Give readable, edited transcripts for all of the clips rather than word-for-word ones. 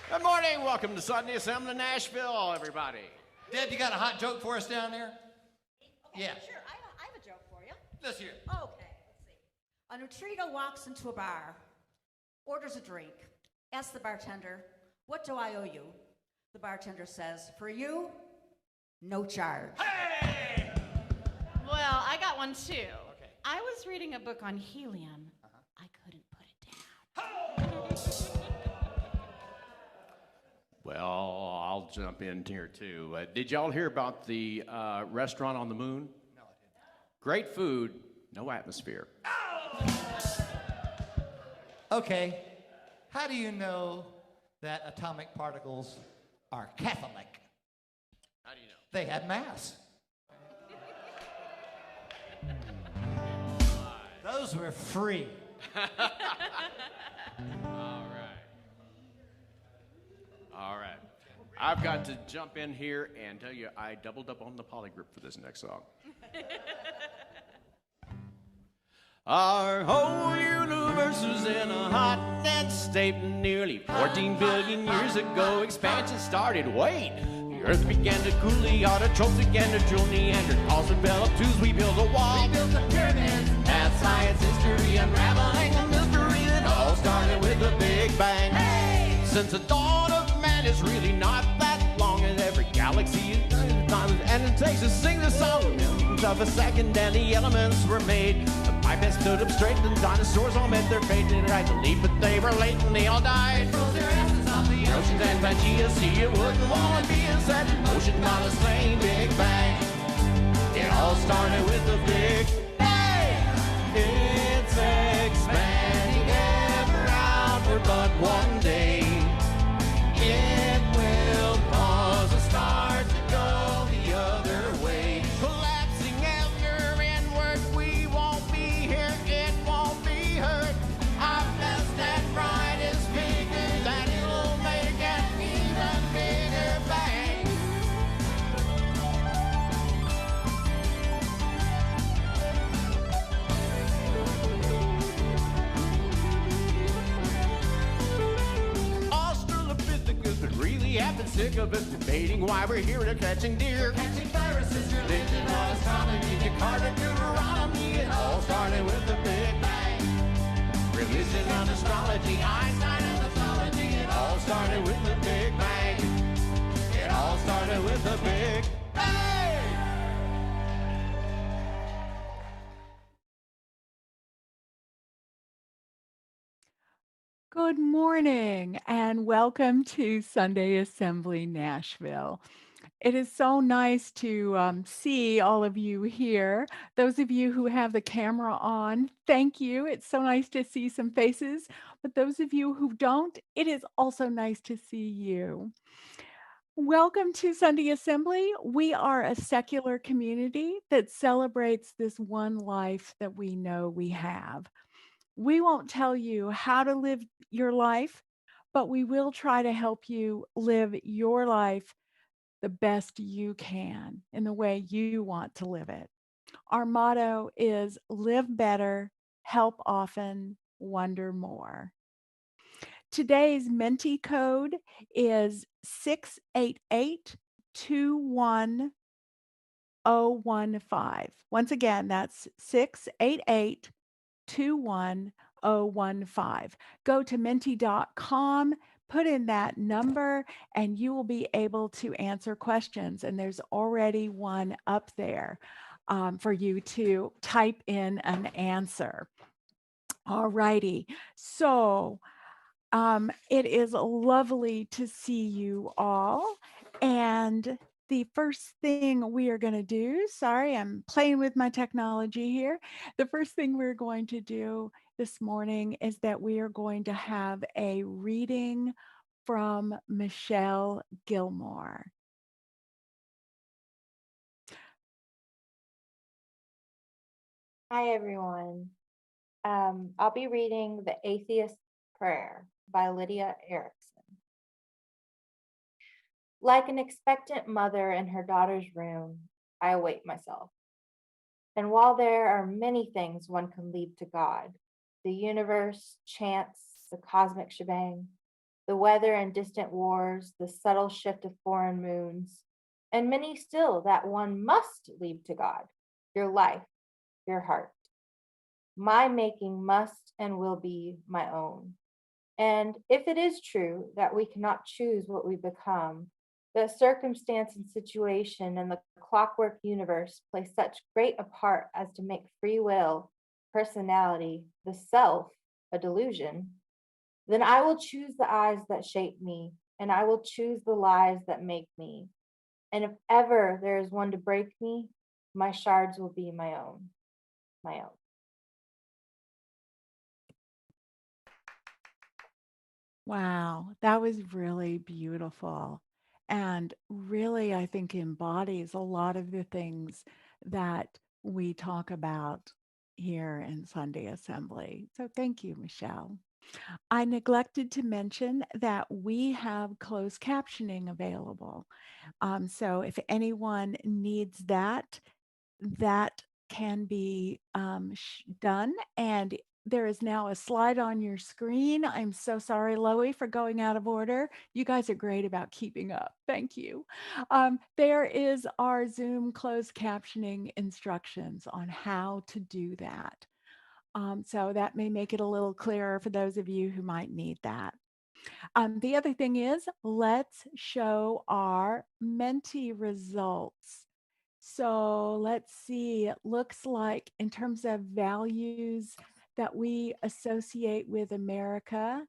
Good morning. Welcome to Sunday Assembly Nashville, everybody. Deb, you got a hot joke for us down there? Okay, Yeah. sure. I have a joke for you. Let's hear it. Okay, let's see. A neutrino walks into a bar, orders a drink, asks the bartender, "What do I owe you?" The bartender says, "For you, no charge." Hey! Well, I got one too. Okay. I was reading a book on helium. I couldn't put it down. Well, I'll jump in here too. Did y'all hear about the restaurant on the moon? No, I didn't. Great food, no atmosphere. Okay. How do you know that atomic particles are Catholic? How do you know? They had Mass. Those were free. All right. I've got to jump in here and tell you I doubled up on the polygroup for this next song. Our whole universe was in a hot dead state. Nearly 14 billion years ago, expansion started. Wait! The earth began to cool, the autotrophs began to drool, Neanderthals developed tools, we built a wall. We built the pyramids. That's science history, unraveling the mystery that all started with the Big Bang. Hey! Since the dawn of man is really not that long, and every galaxy is time, and it takes to sing the song millions of a second, and the elements were made. The bipeds stood up straight, and dinosaurs all met their fate. They tried to leap, but they were late, and they all died. They froze their asses off the Oceans and Pangea, see it wouldn't want to be set in motion by the same Big Bang. It all started with the Big Bang. It's expanding ever outward, but one day it will cause a star to go the other way. Collapsing ever inward, we won't be here, it won't be heard. Our best and brightest figure that it'll make an even bigger bang. Australopithecus, but really have been sick of us debating why we're here to catching deer. catching viruses, religion, on astronomy, Descartes, Deuteronomy. It all started with the Big Bang. Religion and astrology, Einstein and mythology. It all started with the Big Bang. It all started with the Big Bang. Good morning and welcome to Sunday Assembly Nashville. It is so nice to see all of you here. Those of you who have the camera on, thank you. It's so nice to see some faces. But those of you who don't, it is also nice to see you. Welcome to Sunday Assembly. We are a secular community that celebrates this one life that we know we have. We won't tell you how to live your life, but we will try to help you live your life the best you can in the way you want to live it. Our motto is live better, help often, wonder more. Today's Menti code is 688-21015. Once again, that's 688-21015. Go to menti.com, put in that number, and you will be able to answer questions. And there's already one up there for you to type in an answer. All righty. So it is lovely to see you all. And the first thing we are going to do, sorry, I'm playing with my technology here. The first thing we're going to do this morning is that we are going to have a reading from Michelle Gilmore. Hi, everyone. I'll be reading The Atheist's Prayer by Lydia Erickson. Like an expectant mother in her daughter's room, I await myself. And while there are many things one can leave to God, the universe, chance, the cosmic shebang, the weather and distant wars, the subtle shift of foreign moons, and many still that one must leave to God, your life, your heart. My making must and will be my own. And if it is true that we cannot choose what we become, the circumstance and situation and the clockwork universe play such great a part as to make free will, personality, the self, a delusion, then I will choose the eyes that shape me, and I will choose the lies that make me. And if ever there is one to break me, my shards will be my own, my own. Wow, that was really beautiful. And really, I think embodies a lot of the things that we talk about here in Sunday Assembly. So thank you, Michelle. I neglected to mention that we have closed captioning available. So if anyone needs that, that can be done. And there is now a slide on your screen. I'm so sorry, Loie, for going out of order. You guys are great about keeping up. Thank you. There is our Zoom closed captioning instructions on how to do that. So that may make it a little clearer for those of you who might need that. The other thing is, let's show our Menti results. So let's see, it looks like in terms of values that we associate with America,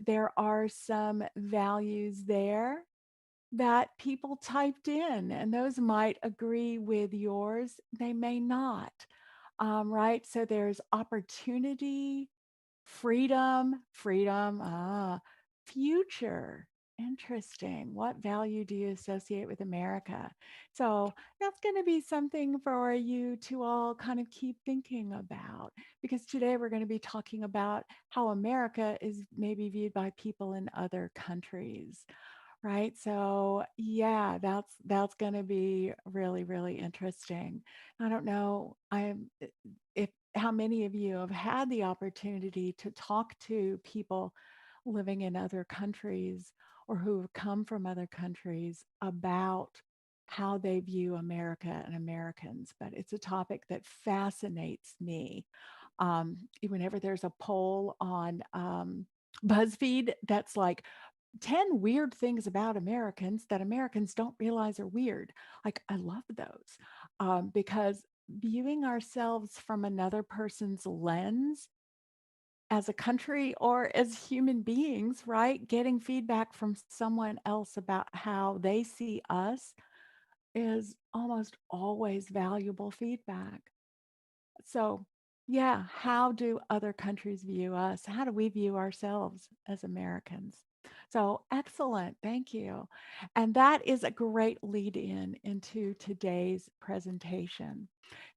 there are some values there that people typed in, and those might agree with yours. They may not, right? So there's opportunity, future. Interesting. What value do you associate with America? So that's going to be something for you to all kind of keep thinking about, because today we're going to be talking about how America is maybe viewed by people in other countries. Right. So yeah, that's going to be really, really interesting. I don't know if how many of you have had the opportunity to talk to people living in other countries or who have come from other countries about how they view America and Americans, but it's a topic that fascinates me. Whenever there's a poll on BuzzFeed that's like 10 weird things about Americans that Americans don't realize are weird. Like, I love those because viewing ourselves from another person's lens as a country or as human beings, right? Getting feedback from someone else about how they see us is almost always valuable feedback. So, yeah, how do other countries view us? How do we view ourselves as Americans? So, excellent. Thank you. And that is a great lead in into today's presentation.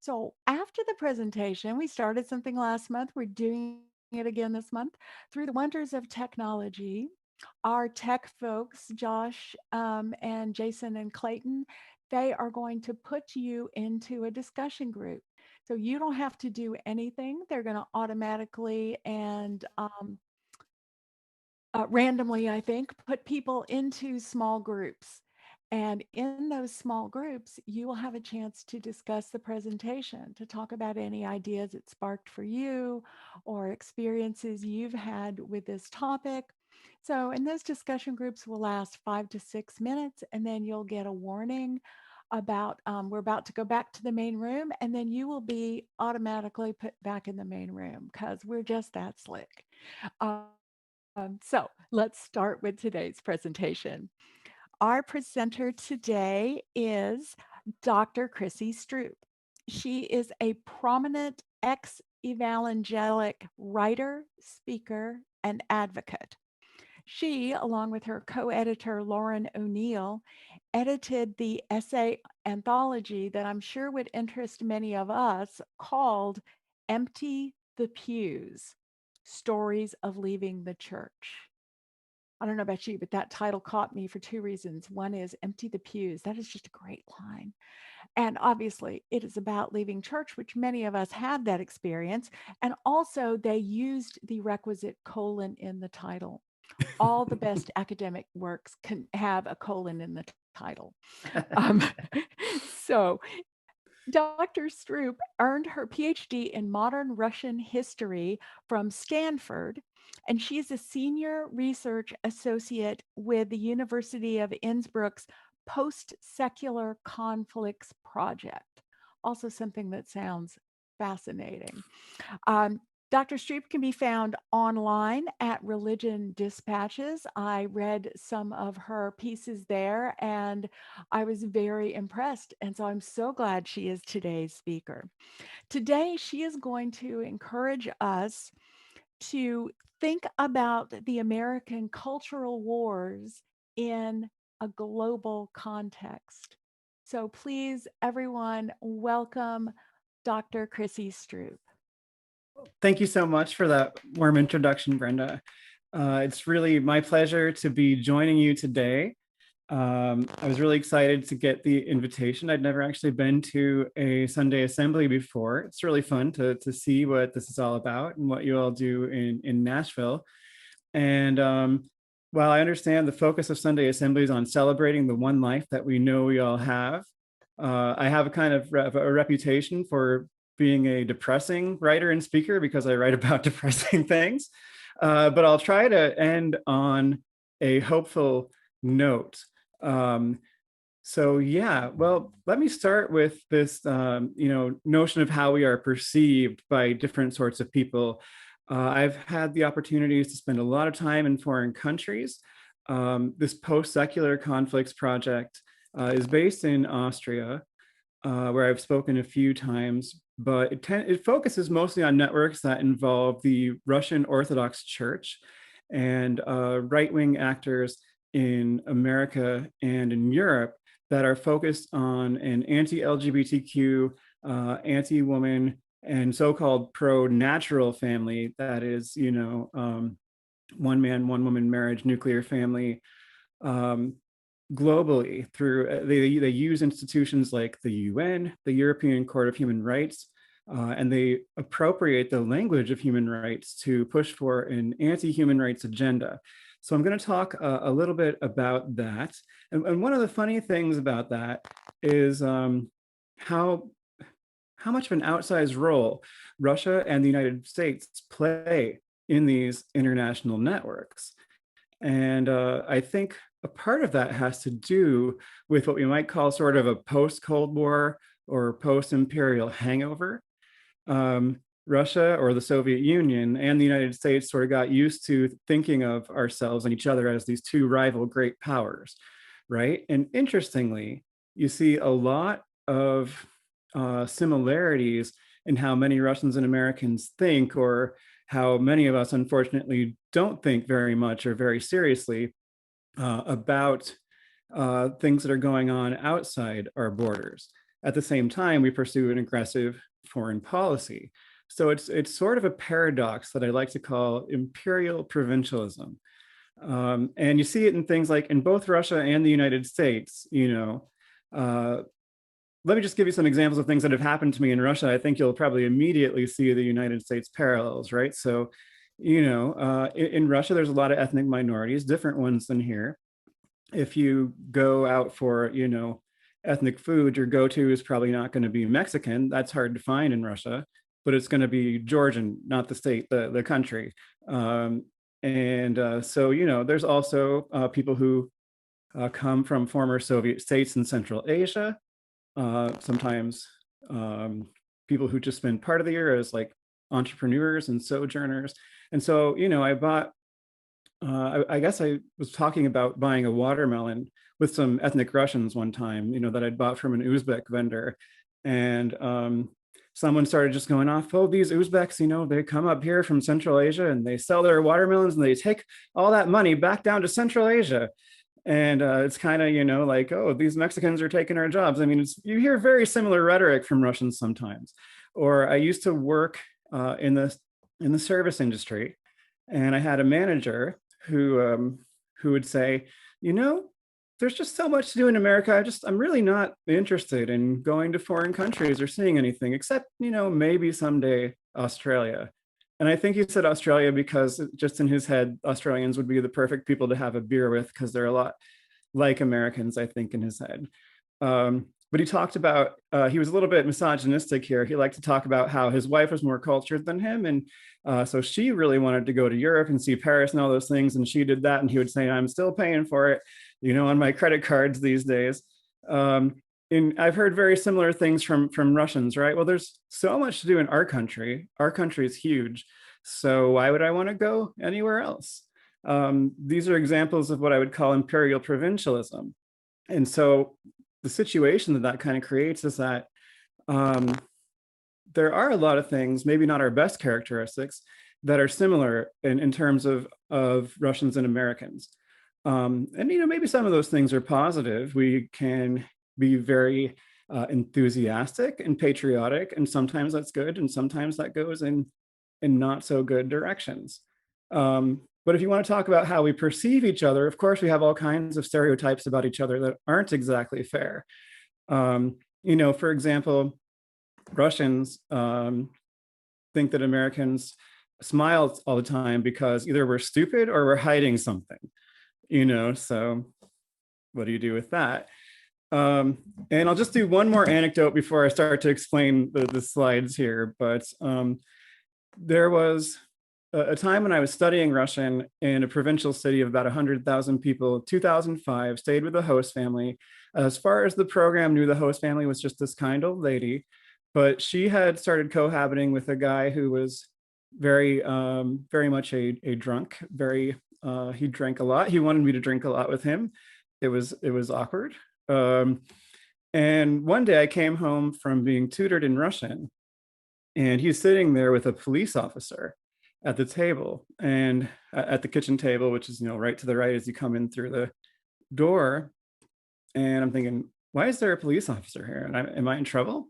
So, after the presentation, we started something last month. We're doing it again this month. Through the wonders of technology, our tech folks, Josh and Jason and Clayton, they are going to put you into a discussion group. So you don't have to do anything. They're going to automatically and randomly, I think, put people into small groups. And in those small groups, you will have a chance to discuss the presentation, to talk about any ideas it sparked for you or experiences you've had with this topic. So, and those discussion groups will last 5 to 6 minutes, and then you'll get a warning about we're about to go back to the main room, and then you will be automatically put back in the main room because we're just that slick. So let's start with today's presentation. Our presenter today is Dr. Chrissy Stroop. She is a prominent ex-evangelic writer, speaker, and advocate. She, along with her co-editor Lauren O'Neill, edited the essay anthology that I'm sure would interest many of us called Empty the Pews: Stories of Leaving the Church. I don't know about you, but that title caught me for two reasons. One is Empty the Pews. That is just a great line. And obviously, it is about leaving church, which many of us had that experience. And also, they used the requisite colon in the title. All the best academic works can have a colon in the title. Um, so Dr. Stroop earned her PhD in modern Russian history from Stanford, and she is a senior research associate with the University of Innsbruck's Post-Secular Conflicts Project. Also something that sounds fascinating. Dr. Stroop can be found online at Religion Dispatches. I read some of her pieces there and I was very impressed. And so I'm so glad she is today's speaker. Today, she is going to encourage us to think about the American cultural wars in a global context. So please, everyone, welcome Dr. Chrissy Stroop. Thank you so much for that warm introduction, Brenda. It's really my pleasure to be joining you today. I was really excited to get the invitation. I'd never actually been to a Sunday assembly before. It's really fun to see what this is all about and what you all do in Nashville. And while I understand the focus of Sunday assembly is on celebrating the one life that we know we all have, I have a kind of a reputation for being a depressing writer and speaker because I write about depressing things. But I'll try to end on a hopeful note. So yeah, well, let me start with this, notion of how we are perceived by different sorts of people. I've had the opportunities to spend a lot of time in foreign countries. This post-secular conflicts project is based in Austria, where I've spoken a few times, but it focuses mostly on networks that involve the Russian Orthodox Church and right-wing actors in America and in Europe that are focused on an anti-LGBTQ, anti-woman, and so-called pro-natural family that is, one man, one woman marriage, nuclear family, globally through, they use institutions like the UN, the European Court of Human Rights, and they appropriate the language of human rights to push for an anti-human rights agenda. So I'm going to talk a little bit about that. And one of the funny things about that is how much of an outsized role Russia and the United States play in these international networks. And I think a part of that has to do with what we might call sort of a post-Cold War or post-imperial hangover. Russia or the Soviet Union and the United States sort of got used to thinking of ourselves and each other as these two rival great powers, right? And interestingly, you see a lot of similarities in how many Russians and Americans think, or how many of us unfortunately don't think very much or very seriously about things that are going on outside our borders. At the same time, we pursue an aggressive foreign policy. So it's sort of a paradox that I like to call imperial provincialism. And you see it in things like in both Russia and the United States, let me just give you some examples of things that have happened to me in Russia. I think you'll probably immediately see the United States parallels, right? So, in Russia, there's a lot of ethnic minorities, different ones than here. If you go out for, ethnic food, your go-to is probably not going to be Mexican. That's hard to find in Russia, but it's going to be Georgian, not the state, the country. So, there's also people who come from former Soviet states in Central Asia. Sometimes people who just spend part of the year as like entrepreneurs and sojourners. And so, I guess I was talking about buying a watermelon with some ethnic Russians one time, that I'd bought from an Uzbek vendor. And someone started just going off, oh, these Uzbeks, they come up here from Central Asia and they sell their watermelons and they take all that money back down to Central Asia. And it's kind of, like, oh, these Mexicans are taking our jobs. I mean, you hear very similar rhetoric from Russians sometimes. Or I used to work in the service industry, and I had a manager who would say, there's just so much to do in America. I'm really not interested in going to foreign countries or seeing anything except, maybe someday Australia. And I think he said Australia because just in his head, Australians would be the perfect people to have a beer with because they're a lot like Americans, I think, in his head. But he talked about, he was a little bit misogynistic here. He liked to talk about how his wife was more cultured than him. And so she really wanted to go to Europe and see Paris and all those things. And she did that. And he would say, I'm still paying for it, you know, on my credit cards these days. And I've heard very similar things from Russians, right? Well, there's so much to do in our country. Our country is huge. So why would I want to go anywhere else? These are examples of what I would call imperial provincialism. And so the situation that that kind of creates is that there are a lot of things, maybe not our best characteristics, that are similar in terms of Russians and Americans. And, you know, maybe some of those things are positive. We can be very enthusiastic and patriotic, and sometimes that's good, and sometimes that goes in not so good directions. But if you want to talk about how we perceive each other, of course, we have all kinds of stereotypes about each other that aren't exactly fair. You know, for example, Russians think that Americans smile all the time because either we're stupid or we're hiding something, you know, so what do you do with that? And I'll just do one more anecdote before I start to explain the slides here, but there was a time when I was studying Russian in a provincial city of about 100,000 people, 2005, stayed with a host family. As far as the program knew, the host family was just this kind old lady, but she had started cohabiting with a guy who was very much a drunk, he drank a lot. He wanted me to drink a lot with him. It was awkward. And one day I came home from being tutored in Russian, and he's sitting there with a police officer at the table, and at the kitchen table, which is, you know, right to the right as you come in through the door. And I'm thinking, why is there a police officer here? And am I in trouble?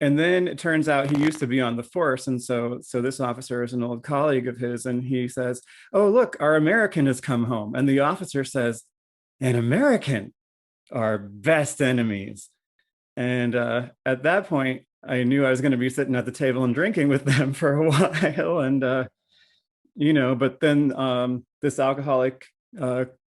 And then it turns out he used to be on the force. And so this officer is an old colleague of his. And he says, oh, look, our American has come home. And the officer says, an American? Our best enemies. And at that point, I knew I was going to be sitting at the table and drinking with them for a while. And, you know, but then this alcoholic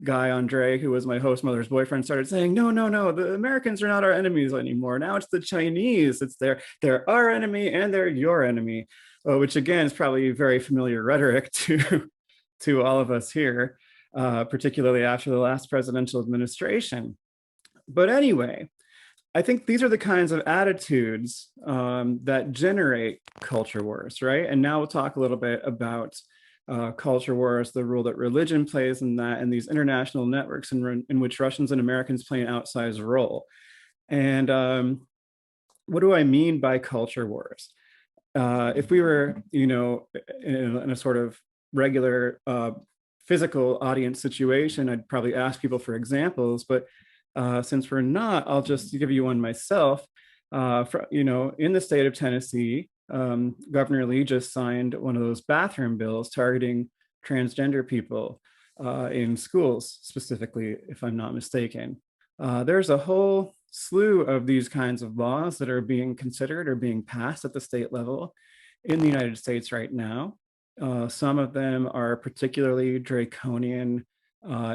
guy, Andre, who was my host mother's boyfriend, started saying, no, the Americans are not our enemies anymore. Now it's the Chinese. They're our enemy and they're your enemy, which again is probably very familiar rhetoric to all of us here, particularly after the last presidential administration. But anyway, I think these are the kinds of attitudes that generate culture wars, right? And now we'll talk a little bit about culture wars, the role that religion plays in that, and these international networks in which Russians and Americans play an outsized role. And what do I mean by culture wars? If we were, you know, in a sort of regular physical audience situation, I'd probably ask people for examples, but since we're not, I'll just give you one myself. You know, in the state of Tennessee, Governor Lee just signed one of those bathroom bills targeting transgender people in schools, specifically, if I'm not mistaken. There's a whole slew of these kinds of laws that are being considered or being passed at the state level in the United States right now. Some of them are particularly draconian.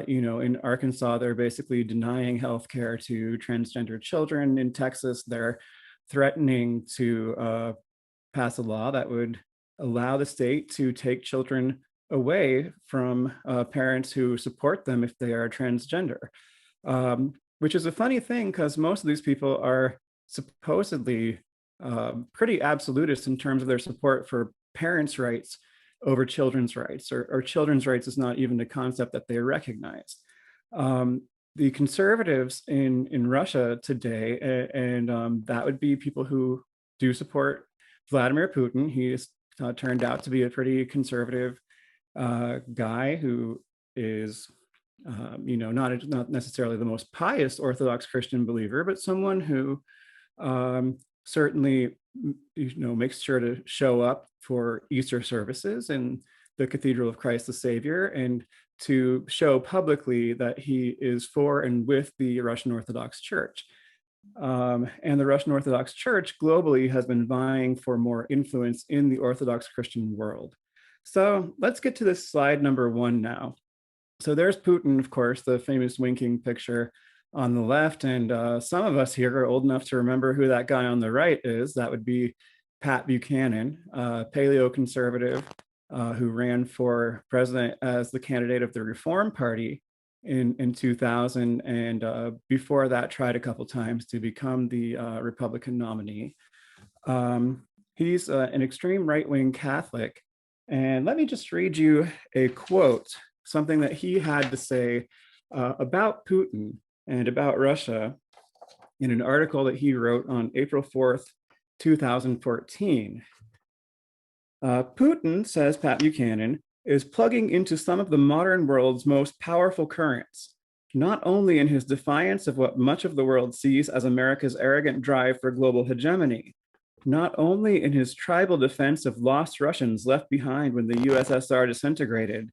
You know, in Arkansas, they're basically denying healthcare to transgender children. In Texas, they're threatening to pass a law that would allow the state to take children away from parents who support them if they are transgender, which is a funny thing because most of these people are supposedly pretty absolutist in terms of their support for parents' rights over children's rights, or children's rights is not even a concept that they recognize. The conservatives in Russia today, and that would be people who do support Vladimir Putin. He has turned out to be a pretty conservative guy who is, you know, not necessarily the most pious Orthodox Christian believer, but someone who certainly, you know, makes sure to show up for Easter services in the Cathedral of Christ the Savior, and to show publicly that he is for and with the Russian Orthodox Church. And the Russian Orthodox Church globally has been vying for more influence in the Orthodox Christian world. So let's get to this slide number 1 now. So there's Putin, of course, the famous winking picture on the left. And some of us here are old enough to remember who that guy on the right is. That would be Pat Buchanan, paleoconservative who ran for president as the candidate of the Reform Party in 2000. And before that, tried a couple times to become the Republican nominee. He's an extreme right-wing Catholic. And let me just read you a quote, something that he had to say about Putin and about Russia in an article that he wrote on April 4th, 2014. Putin, says Pat Buchanan, is plugging into some of the modern world's most powerful currents, not only in his defiance of what much of the world sees as America's arrogant drive for global hegemony, not only in his tribal defense of lost Russians left behind when the USSR disintegrated,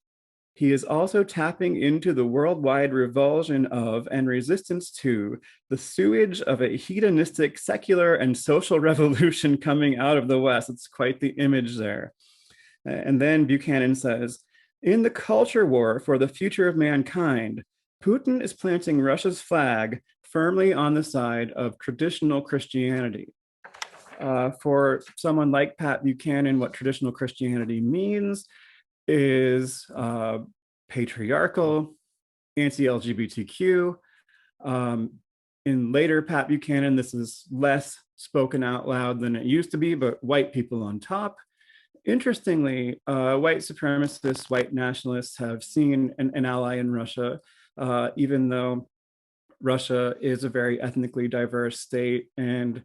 he is also tapping into the worldwide revulsion of and resistance to the sewage of a hedonistic secular and social revolution coming out of the West. It's quite the image there. And then Buchanan says, in the culture war for the future of mankind, Putin is planting Russia's flag firmly on the side of traditional Christianity. For someone like Pat Buchanan, what traditional Christianity means is patriarchal, anti-LGBTQ. In later Pat Buchanan, this is less spoken out loud than it used to be, but white people on top. Interestingly, white supremacists, white nationalists have seen an ally in Russia, even though Russia is a very ethnically diverse state and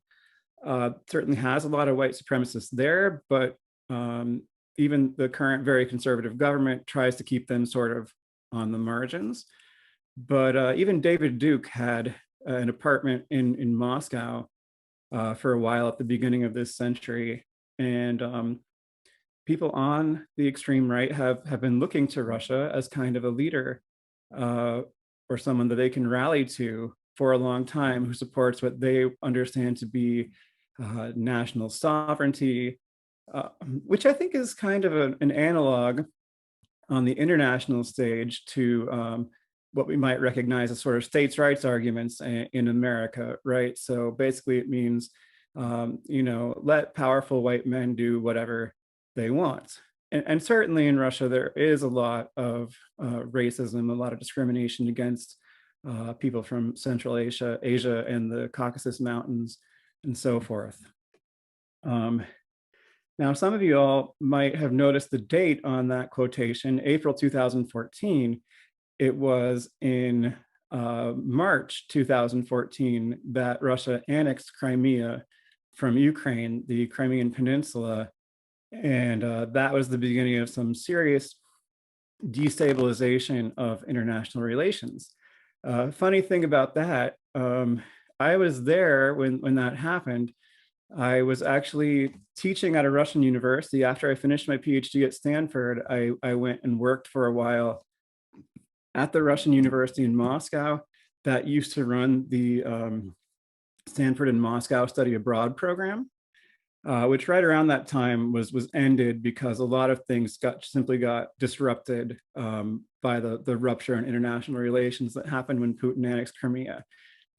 certainly has a lot of white supremacists there, but even the current very conservative government tries to keep them sort of on the margins. But even David Duke had an apartment in Moscow for a while at the beginning of this century. And people on the extreme right have been looking to Russia as kind of a leader or someone that they can rally to for a long time, who supports what they understand to be national sovereignty, which I think is kind of an analog on the international stage to what we might recognize as sort of states' rights arguments in America, right? So basically it means, let powerful white men do whatever they want. And certainly in Russia, there is a lot of racism, a lot of discrimination against people from Central Asia and the Caucasus Mountains and so forth. Now, some of you all might have noticed the date on that quotation, April 2014. It was in March 2014 that Russia annexed Crimea from Ukraine, the Crimean Peninsula. And that was the beginning of some serious destabilization of international relations. Funny thing about that, I was there when that happened. I was actually teaching at a Russian university. After I finished my PhD at Stanford, I went and worked for a while at the Russian university in Moscow that used to run the Stanford and Moscow Study Abroad program, which right around that time was ended because a lot of things simply got disrupted by the rupture in international relations that happened when Putin annexed Crimea.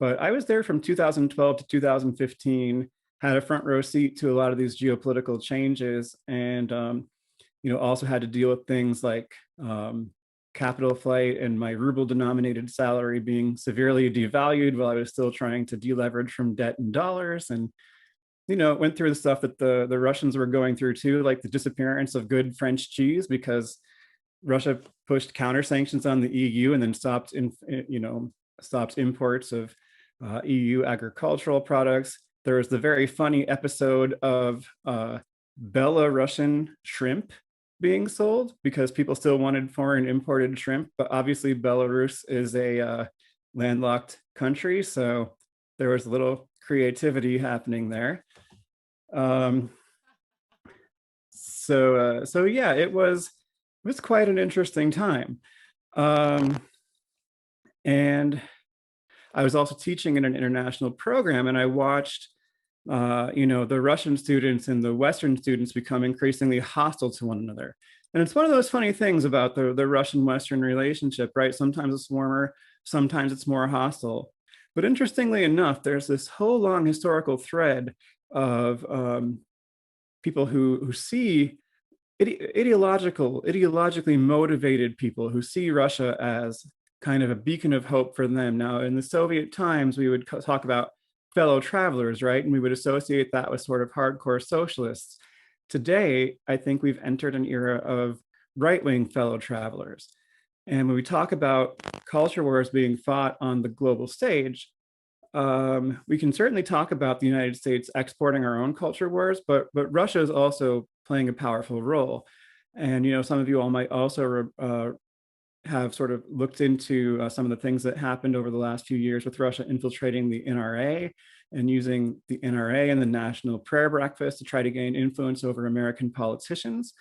But I was there from 2012 to 2015, had a front row seat to a lot of these geopolitical changes, and also had to deal with things like capital flight and my ruble-denominated salary being severely devalued while I was still trying to deleverage from debt in dollars, and went through the stuff that the Russians were going through too, like the disappearance of good French cheese because Russia pushed counter sanctions on the EU and then stopped imports of EU agricultural products. There was the very funny episode of Belarusian shrimp being sold because people still wanted foreign imported shrimp, but obviously Belarus is a landlocked country, so there was a little creativity happening there. So yeah, it was quite an interesting time. And I was also teaching in an international program, and I watched the Russian students and the Western students become increasingly hostile to one another. And it's one of those funny things about the Russian-Western relationship, right? Sometimes it's warmer, sometimes it's more hostile. But interestingly enough, there's this whole long historical thread of people who see ideologically motivated people who see Russia as kind of a beacon of hope for them. Now, in the Soviet times, we would talk about fellow travelers, right? And we would associate that with sort of hardcore socialists. Today, I think we've entered an era of right-wing fellow travelers. And when we talk about culture wars being fought on the global stage, we can certainly talk about the United States exporting our own culture wars, but Russia is also playing a powerful role. And some of you all might also have sort of looked into some of the things that happened over the last few years with Russia infiltrating the NRA and using the NRA and the National Prayer Breakfast to try to gain influence over American politicians.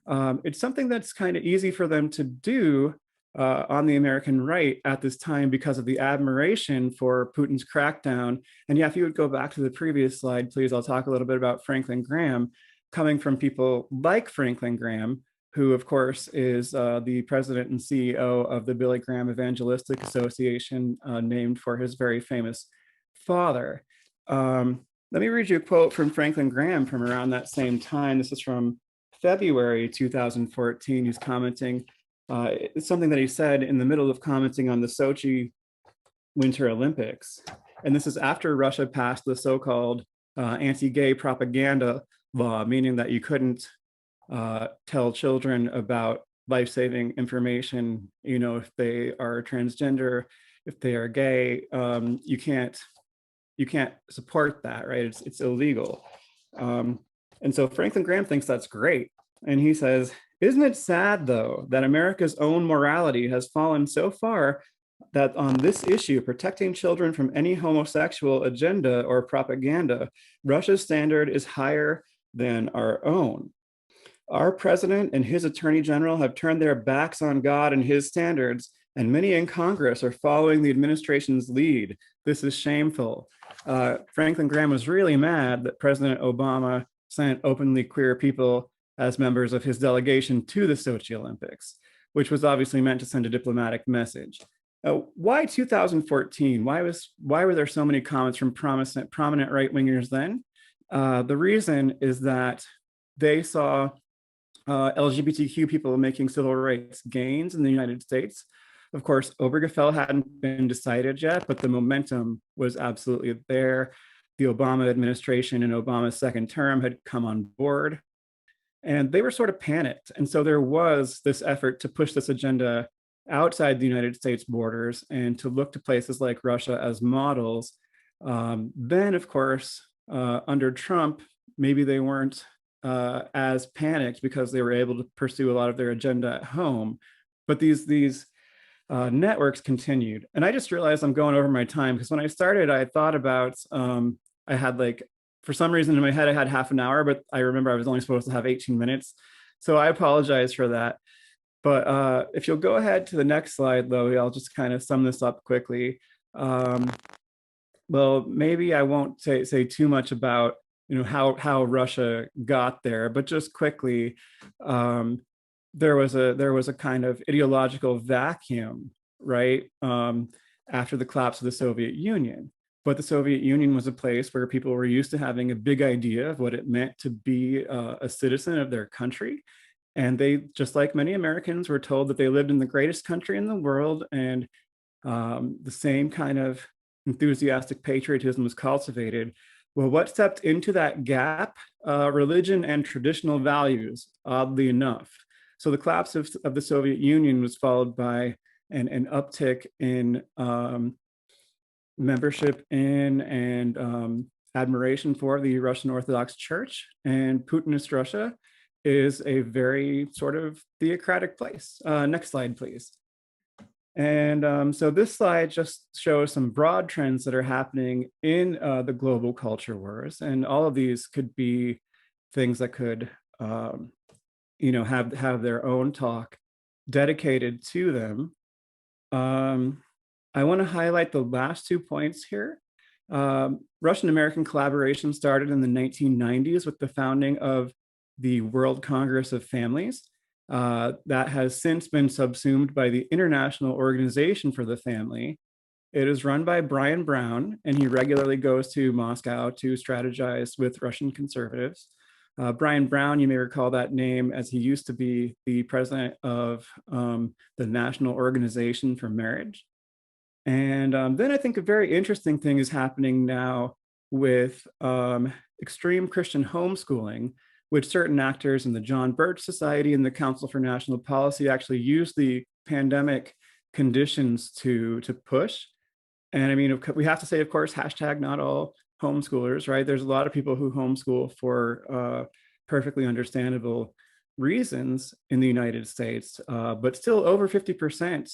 It's something that's kind of easy for them to do on the American right at this time because of the admiration for Putin's crackdown. And yeah, if you would go back to the previous slide, please, I'll talk a little bit about Franklin Graham, coming from people like Franklin Graham, who of course is the president and CEO of the Billy Graham Evangelistic Association, named for his very famous father. Let me read you a quote from Franklin Graham from around that same time. This is from February 2014. He's commenting, it's something that he said in the middle of commenting on the Sochi Winter Olympics. And this is after Russia passed the so-called anti-gay propaganda law, meaning that you couldn't tell children about life-saving information, if they are transgender, if they are gay, you can't support that, right? It's illegal. And so Franklin Graham thinks that's great. And he says, isn't it sad, though, that America's own morality has fallen so far that on this issue, protecting children from any homosexual agenda or propaganda, Russia's standard is higher than our own. Our president and his attorney general have turned their backs on God and his standards, and many in Congress are following the administration's lead. This is shameful. Franklin Graham was really mad that President Obama sent openly queer people as members of his delegation to the Sochi Olympics, which was obviously meant to send a diplomatic message. Why 2014? Why were there so many comments from prominent right-wingers then? The reason is that they saw LGBTQ people making civil rights gains in the United States. Of course, Obergefell hadn't been decided yet, but the momentum was absolutely there. The Obama administration and Obama's second term had come on board, and they were sort of panicked. And so there was this effort to push this agenda outside the United States borders and to look to places like Russia as models. Then, of course, under Trump, maybe they weren't as panicked because they were able to pursue a lot of their agenda at home. But these networks continued. And I just realized I'm going over my time, because when I started, I thought about, I had for some reason in my head, I had half an hour, but I remember I was only supposed to have 18 minutes. So I apologize for that. But if you'll go ahead to the next slide, Loie, I'll just kind of sum this up quickly. Well, maybe I won't say too much about how Russia got there, but just quickly, there was a kind of ideological vacuum, right, after the collapse of the Soviet Union. But the Soviet Union was a place where people were used to having a big idea of what it meant to be a citizen of their country. And they, just like many Americans, were told that they lived in the greatest country in the world, and the same kind of enthusiastic patriotism was cultivated. Well, what stepped into that gap? Religion and traditional values, oddly enough. So the collapse of the Soviet Union was followed by an uptick in membership in and admiration for the Russian Orthodox Church. And Putinist Russia is a very sort of theocratic place. Next slide, please. And so this slide just shows some broad trends that are happening in the global culture wars. And all of these could be things that could have their own talk dedicated to them. I want to highlight the last 2 points here. Russian-American collaboration started in the 1990s with the founding of the World Congress of Families. that has since been subsumed by the International Organization for the Family. It is run by Brian Brown, and he regularly goes to Moscow to strategize with Russian conservatives. Brian Brown, you may recall that name as he used to be the president of the National Organization for Marriage. And then I think a very interesting thing is happening now with extreme Christian homeschooling, which certain actors in the John Birch Society and the Council for National Policy actually used the pandemic conditions to push. And I mean, we have to say, of course, hashtag not all homeschoolers, right? There's a lot of people who homeschool for perfectly understandable reasons in the United States, but still over 50%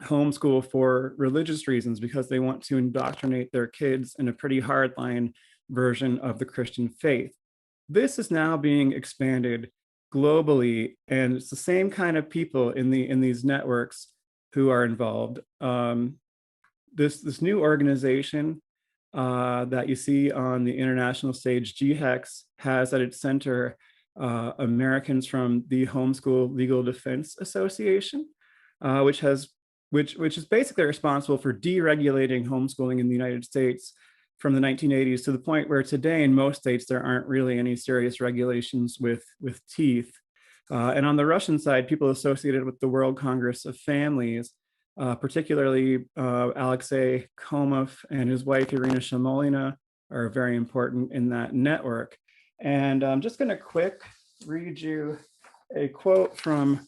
homeschool for religious reasons because they want to indoctrinate their kids in a pretty hardline version of the Christian faith. This is now being expanded globally, and it's the same kind of people in these networks who are involved. This new organization that you see on the international stage, GHEX, has at its center Americans from the Homeschool Legal Defense Association, which is basically responsible for deregulating homeschooling in the United States from the 1980s to the point where today in most states there aren't really any serious regulations with teeth. And on the Russian side, people associated with the World Congress of Families, particularly Alexei Komov and his wife Irina Shamolina, are very important in that network. And I'm just going to quick read you a quote from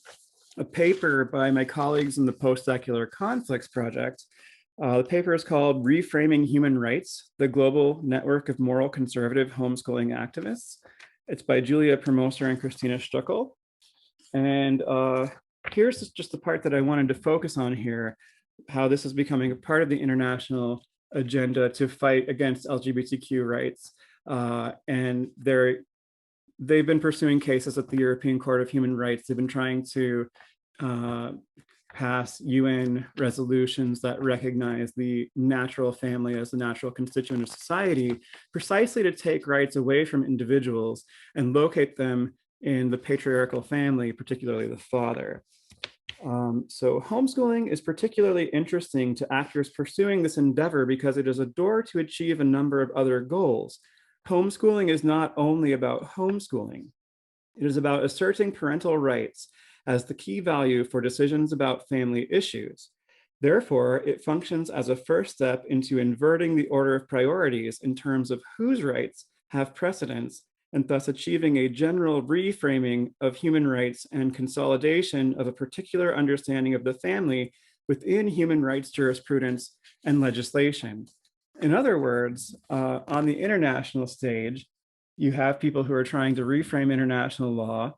a paper by my colleagues in the Post-Secular Conflicts Project. The paper is called Reframing Human Rights, the Global Network of Moral Conservative Homeschooling Activists. It's by Julia Permoser and Christina Stuckel. And here's just the part that I wanted to focus on here, how this is becoming a part of the international agenda to fight against LGBTQ rights. And they've been pursuing cases at the European Court of Human Rights. They've been trying to pass UN resolutions that recognize the natural family as the natural constituent of society, precisely to take rights away from individuals and locate them in the patriarchal family, particularly the father. So homeschooling is particularly interesting to actors pursuing this endeavor because it is a door to achieve a number of other goals. Homeschooling is not only about homeschooling, it is about asserting parental rights as the key value for decisions about family issues. Therefore, it functions as a first step into inverting the order of priorities in terms of whose rights have precedence, and thus achieving a general reframing of human rights and consolidation of a particular understanding of the family within human rights jurisprudence and legislation. In other words, on the international stage, you have people who are trying to reframe international law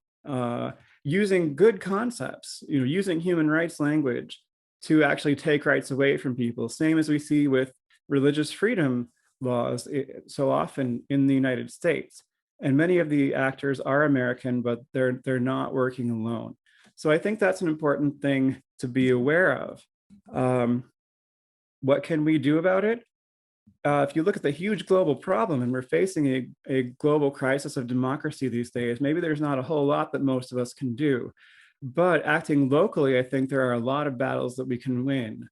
using good concepts, using human rights language to actually take rights away from people, same as we see with religious freedom laws so often in the United States. And many of the actors are American, but they're not working alone. So I think that's an important thing to be aware of. What can we do about it? If you look at the huge global problem, and we're facing a global crisis of democracy these days, maybe there's not a whole lot that most of us can do. But acting locally, I think there are a lot of battles that we can win.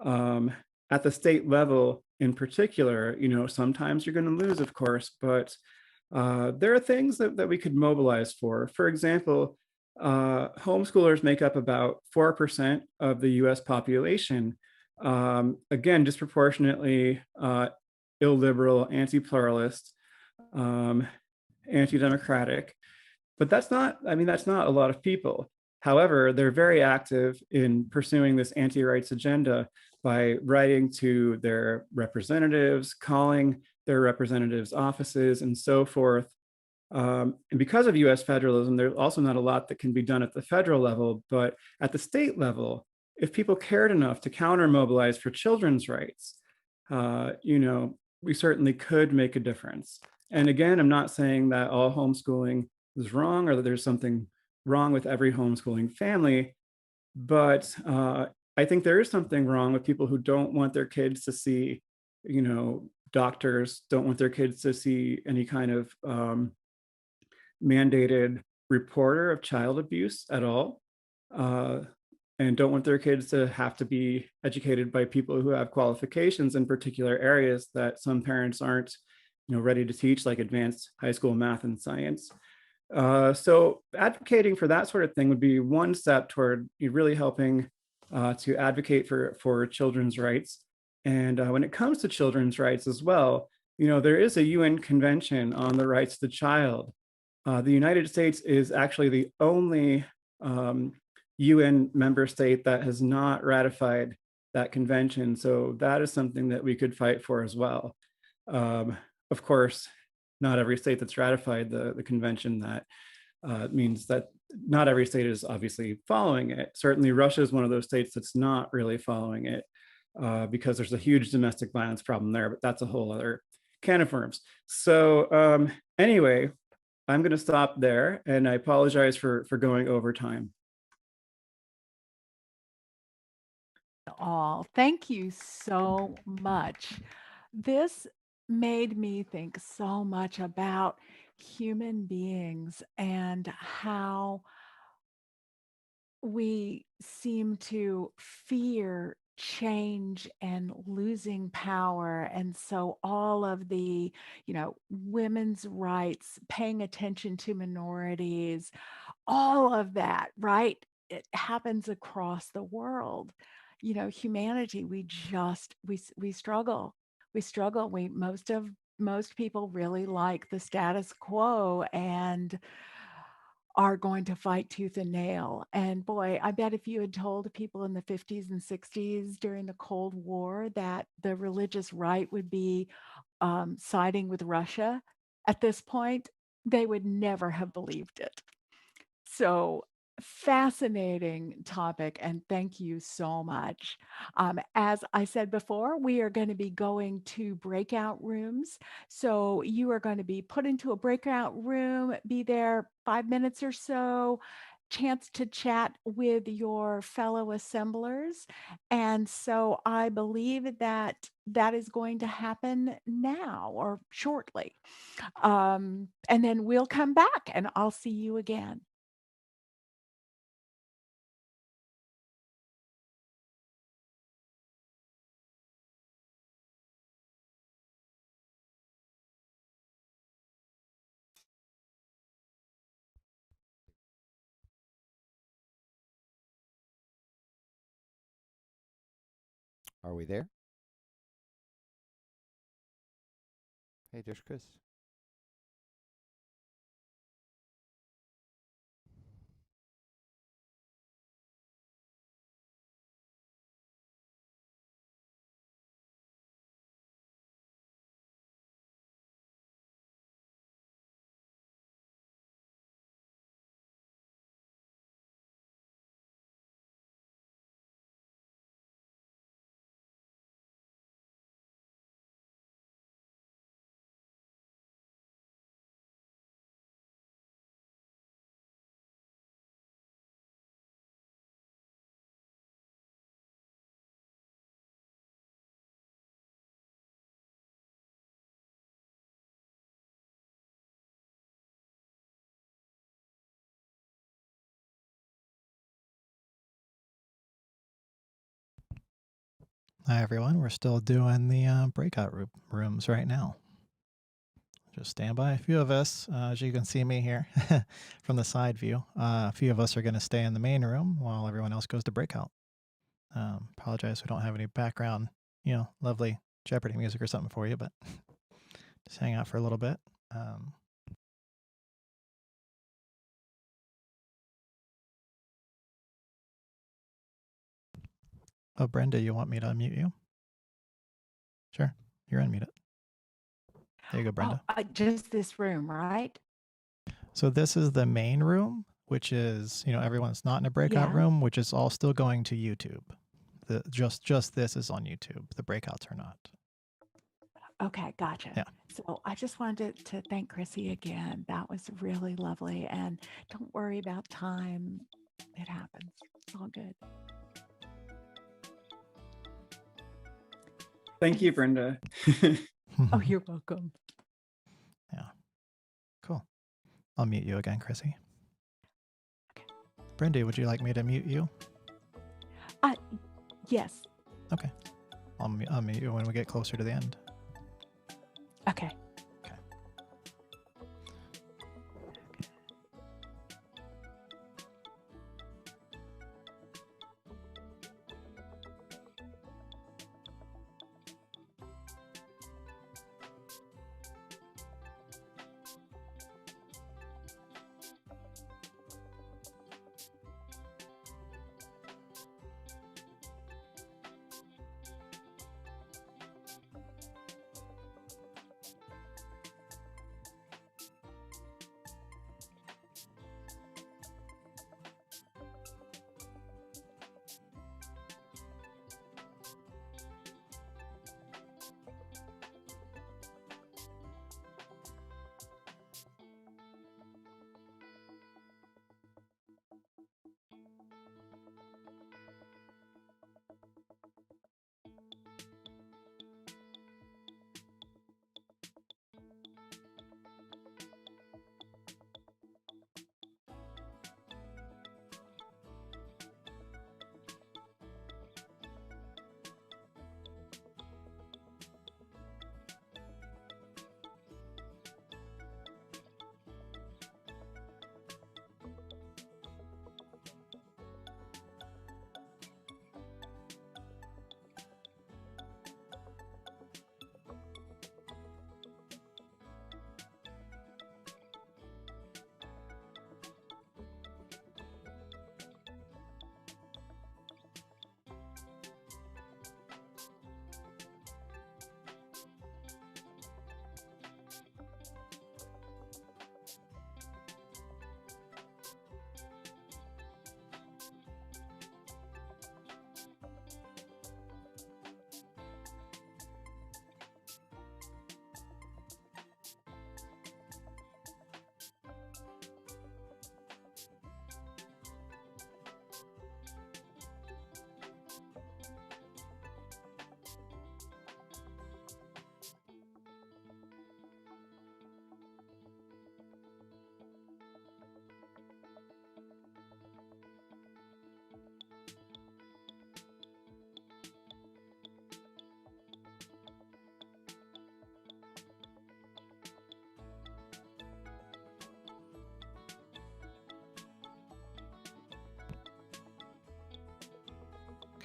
At the state level in particular, sometimes you're going to lose, of course, but there are things that we could mobilize for. For example, homeschoolers make up about 4% of the US population. Again, disproportionately illiberal, anti-pluralist, anti-democratic, but that's not a lot of people. However, they're very active in pursuing this anti-rights agenda by writing to their representatives, calling their representatives' offices, and so forth. And because of US federalism, there's also not a lot that can be done at the federal level, but at the state level, if people cared enough to counter-mobilize for children's rights, we certainly could make a difference. And again, I'm not saying that all homeschooling is wrong or that there's something wrong with every homeschooling family, but I think there is something wrong with people who don't want their kids to see, doctors, don't want their kids to see any kind of mandated reporter of child abuse at all, and don't want their kids to have to be educated by people who have qualifications in particular areas that some parents aren't, ready to teach, like advanced high school math and science. So advocating for that sort of thing would be one step toward really helping to advocate for children's rights. And when it comes to children's rights as well, there is a UN Convention on the Rights of the Child. The United States is actually the only UN member state that has not ratified that convention. So that is something that we could fight for as well. Of course, not every state that's ratified the convention, that means that not every state is obviously following it. Certainly Russia is one of those states that's not really following it because there's a huge domestic violence problem there, but that's a whole other can of worms. So anyway, I'm going to stop there, and I apologize for going over time. All. Thank you so much. This made me think so much about human beings and how we seem to fear change and losing power. And so all of the, women's rights, paying attention to minorities, all of that, right? It happens across the world. Humanity, we struggle. We struggle. Most people really like the status quo and are going to fight tooth and nail. And boy, I bet if you had told people in the 50s and 60s during the Cold War that the religious right would be siding with Russia at this point, they would never have believed it. So fascinating topic, and thank you so much. As I said before, we are going to be going to breakout rooms. So you are going to be put into a breakout room, be there 5 minutes or so, chance to chat with your fellow assemblers. And so I believe that that is going to happen now or shortly. And then we'll come back and I'll see you again. Are we there? Hey, there's Chris. Hi, everyone. We're still doing the breakout rooms right now. Just stand by. A few of us, as you can see me here from the side view, a few of us are going to stay in the main room while everyone else goes to breakout. Apologize we don't have any background, lovely Jeopardy music or something for you, but just hang out for a little bit. Oh, Brenda, you want me to unmute you? Sure, you're unmuted. There you go, Brenda. Just this room, right? So this is the main room, which is, everyone's not in a breakout room, which is all still going to YouTube. Just this is on YouTube. The breakouts are not. Okay, gotcha. Yeah. So I just wanted to thank Chrissy again. That was really lovely. And don't worry about time. It happens. It's all good. Thank you, Brenda. Oh, you're welcome. Yeah. Cool. I'll mute you again, Chrissy. Brenda, would you like me to mute you? Yes. Okay. I'll mute you when we get closer to the end. Okay. Okay.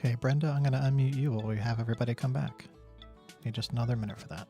Okay, Brenda, I'm going to unmute you while we have everybody come back. Need just another minute for that.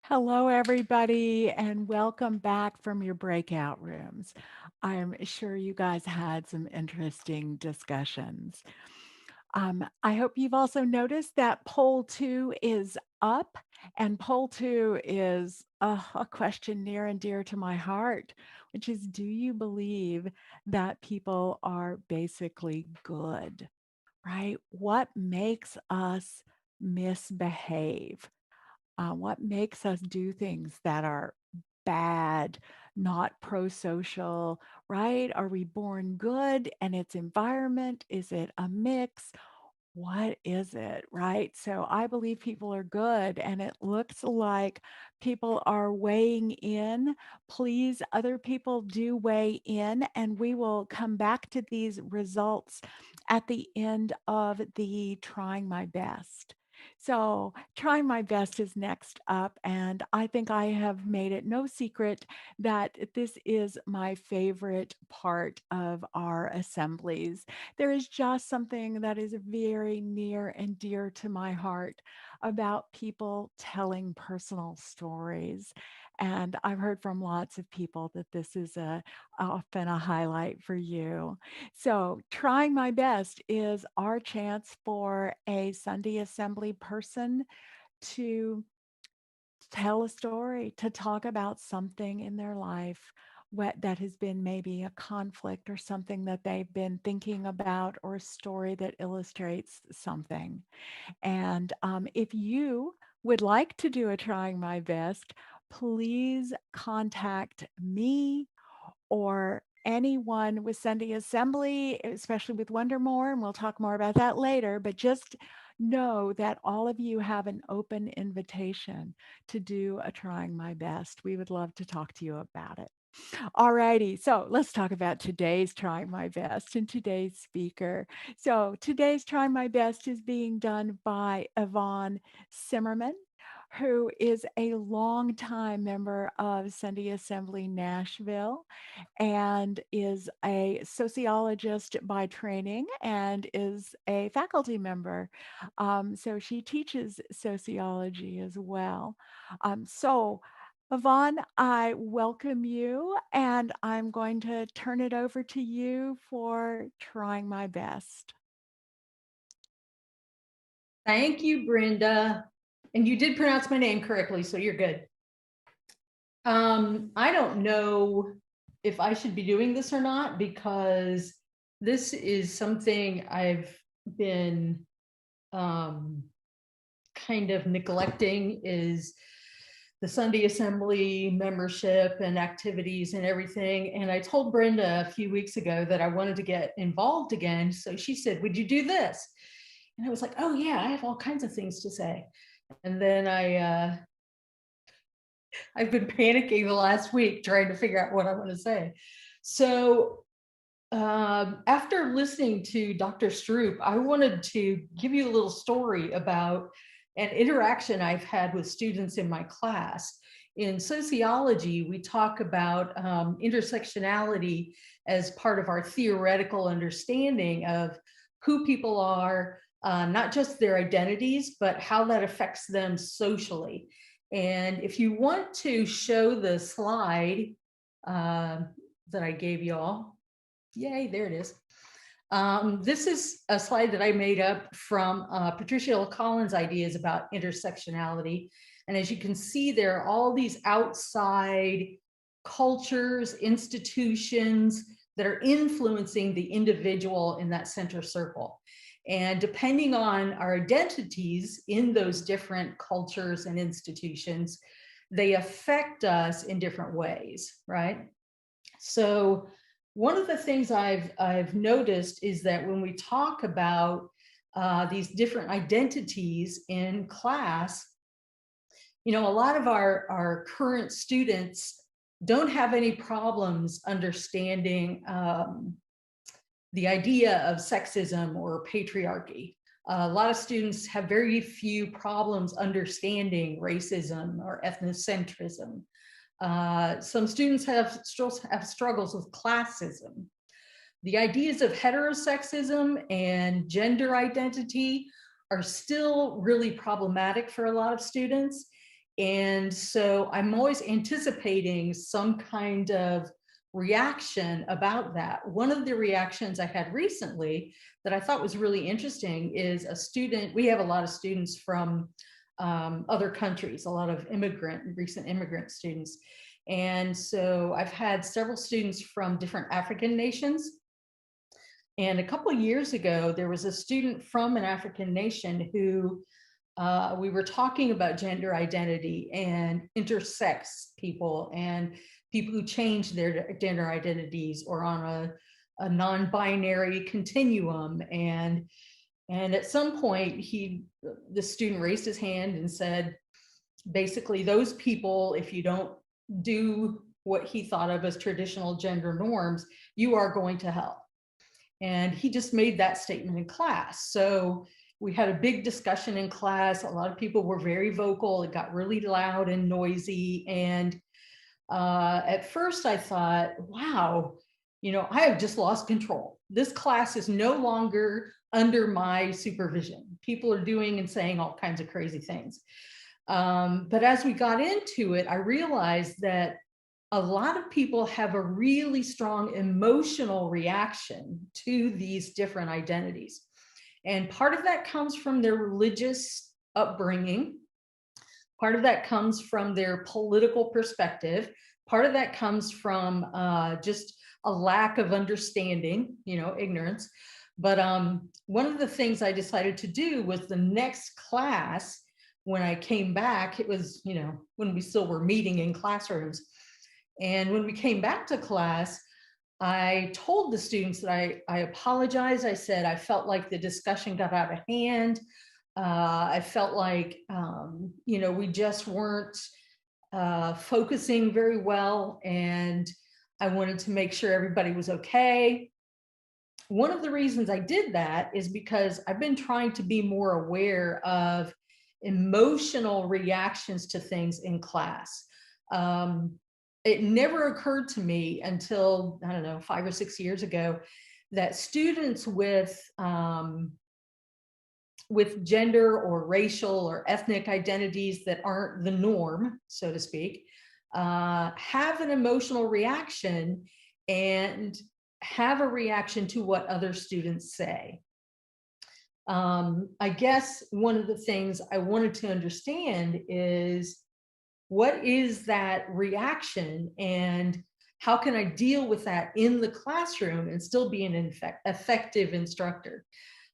Hello, everybody, and welcome back from your breakout rooms. I'm sure you guys had some interesting discussions. I hope you've also noticed that poll 2 is up, and poll 2 is a question near and dear to my heart, which is, do you believe that people are basically good, right? What makes us misbehave? What makes us do things that are bad, not pro-social, right? Are we born good and it's environment? Is it a mix? What is it, right? So I believe people are good, and it looks like people are weighing in. Please, other people do weigh in, and we will come back to these results at the end of the trying my best. So, trying my best is next up, and I think I have made it no secret that this is my favorite part of our assemblies. There is just something that is very near and dear to my heart about people telling personal stories. And I've heard from lots of people that this is often a highlight for you. So, trying my best is our chance for a Sunday assembly person to tell a story, to talk about something in their life that has been maybe a conflict or something that they've been thinking about, or a story that illustrates something. And if you would like to do a Trying My Best, please contact me or anyone with Sunday Assembly, especially with Wonder More, and we'll talk more about that later, but just know that all of you have an open invitation to do a Trying My Best. We would love to talk to you about it. All righty, so let's talk about today's Trying My Best and today's speaker. So today's Trying My Best is being done by Yvonne Simmerman, who is a longtime member of Sunday Assembly Nashville and is a sociologist by training and is a faculty member. So she teaches sociology as well. So Yvonne, I welcome you, and I'm going to turn it over to you for Trying My Best. Thank you, Brenda. And you did pronounce my name correctly, so you're good. I don't know if I should be doing this or not, because this is something I've been kind of neglecting, is the Sunday Assembly membership and activities and everything. And I told Brenda a few weeks ago that I wanted to get involved again. So she said, would you do this? And I was like, oh yeah, I have all kinds of things to say. And then I've been panicking the last week trying to figure out what I want to say. So after listening to Dr. Stroop, I wanted to give you a little story about an interaction I've had with students in my class. In sociology, we talk about intersectionality as part of our theoretical understanding of who people are, not just their identities, but how that affects them socially. And if you want to show the slide that I gave y'all, yay, there it is. This is a slide that I made up from Patricia L. Collins' ideas about intersectionality. And as you can see, there are all these outside cultures, institutions that are influencing the individual in that center circle. And depending on our identities in those different cultures and institutions, they affect us in different ways, right? So one of the things I've noticed is that when we talk about these different identities in class, you know, a lot of our current students don't have any problems understanding the idea of sexism or patriarchy. A lot of students have very few problems understanding racism or ethnocentrism. Some students have struggles with classism. The ideas of heterosexism and gender identity are still really problematic for a lot of students. And so I'm always anticipating some kind of reaction about that. One of the reactions I had recently that I thought was really interesting is a student, we have a lot of students from other countries, a lot of recent immigrant students. And so I've had several students from different African nations. And a couple of years ago, there was a student from an African nation who we were talking about gender identity and intersex people and people who change their gender identities or on a non-binary continuum. And at some point, the student raised his hand and said, basically, those people, if you don't do what he thought of as traditional gender norms, you are going to hell. And he just made that statement in class. So we had a big discussion in class. A lot of people were very vocal. It got really loud and noisy. And at first I thought, wow, I have just lost control. This class is no longer under my supervision. People are doing and saying all kinds of crazy things. But as we got into it, I realized that a lot of people have a really strong emotional reaction to these different identities. And part of that comes from their religious upbringing. Part of that comes from their political perspective. Part of that comes from just a lack of understanding, ignorance. But one of the things I decided to do was the next class, when I came back, it was, when we still were meeting in classrooms. And when we came back to class, I told the students that I apologized. I said, I felt like the discussion got out of hand. I felt like, we just weren't focusing very well. And I wanted to make sure everybody was okay. One of the reasons I did that is because I've been trying to be more aware of emotional reactions to things in class. It never occurred to me until, 5 or 6 years ago, that students with gender or racial or ethnic identities that aren't the norm, so to speak, have an emotional reaction and have a reaction to what other students say. I guess one of the things I wanted to understand is, what is that reaction and how can I deal with that in the classroom and still be an effective instructor?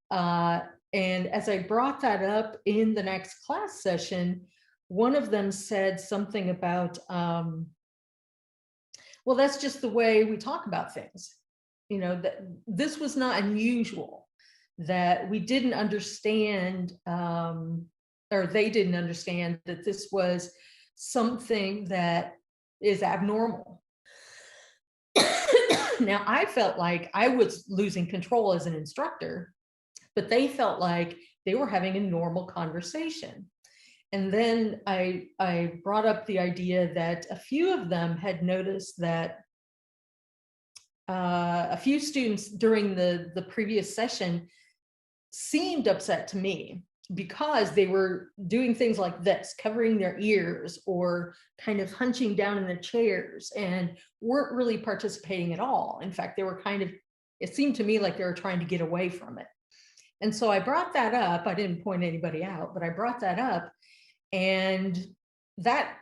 And as I brought that up in the next class session, one of them said something about, well, that's just the way we talk about things. That this was not unusual, that we didn't understand, or they didn't understand that this was something that is abnormal. Now, I felt like I was losing control as an instructor, but they felt like they were having a normal conversation. And then I brought up the idea that a few of them had noticed that a few students during the previous session seemed upset to me because they were doing things like this, covering their ears or kind of hunching down in the chairs, and weren't really participating at all. In fact, they were it seemed to me like they were trying to get away from it. And so I brought that up. I didn't point anybody out, but I brought that up, and that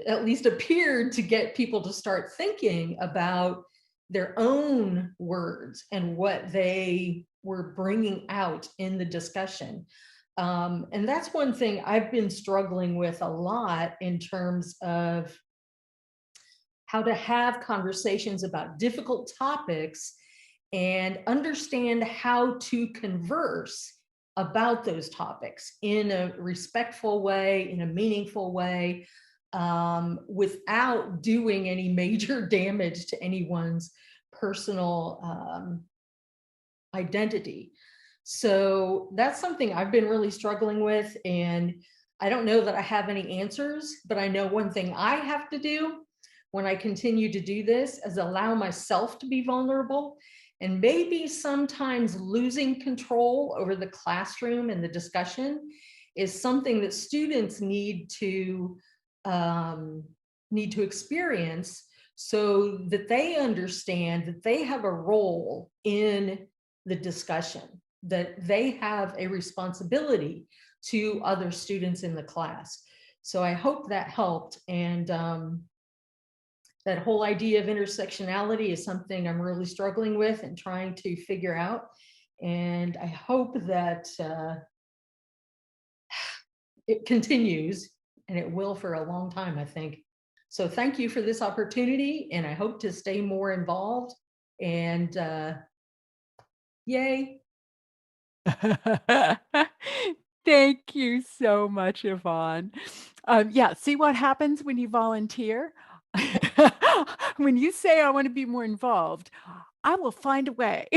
at least appeared to get people to start thinking about their own words and what they were bringing out in the discussion. And that's one thing I've been struggling with a lot in terms of how to have conversations about difficult topics and understand how to converse about those topics in a respectful way, in a meaningful way, without doing any major damage to anyone's personal identity. So that's something I've been really struggling with. And I don't know that I have any answers, but I know one thing I have to do when I continue to do this is allow myself to be vulnerable. And maybe sometimes losing control over the classroom and the discussion is something that students need to experience, so that they understand that they have a role in the discussion, that they have a responsibility to other students in the class. So I hope that helped. And that whole idea of intersectionality is something I'm really struggling with and trying to figure out. And I hope that it continues, and it will for a long time, I think. So thank you for this opportunity, and I hope to stay more involved. And yay. Thank you so much, Yvonne. Yeah, see what happens when you volunteer? When you say, I want to be more involved, I will find a way.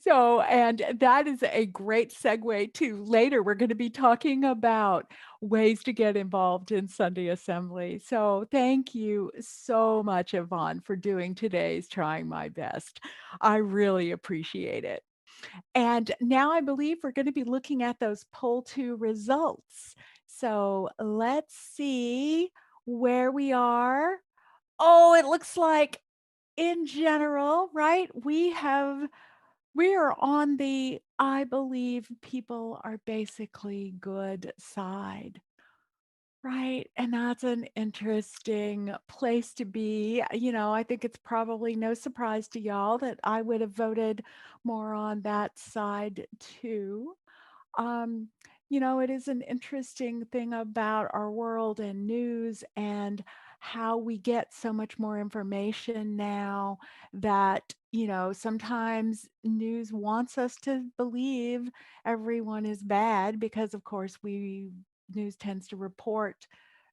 So, and that is a great segue to later. We're going to be talking about ways to get involved in Sunday Assembly. So, thank you so much, Yvonne, for doing today's Trying My Best. I really appreciate it. And now I believe we're going to be looking at those poll 2 results. So, let's see where we are. Oh, it looks like in general, right? We are on the I believe people are basically good side, right? And that's an interesting place to be. I think it's probably no surprise to y'all that I would have voted more on that side too. Um, it is an interesting thing about our world and news and how we get so much more information now that, sometimes news wants us to believe everyone is bad because, of course, news tends to report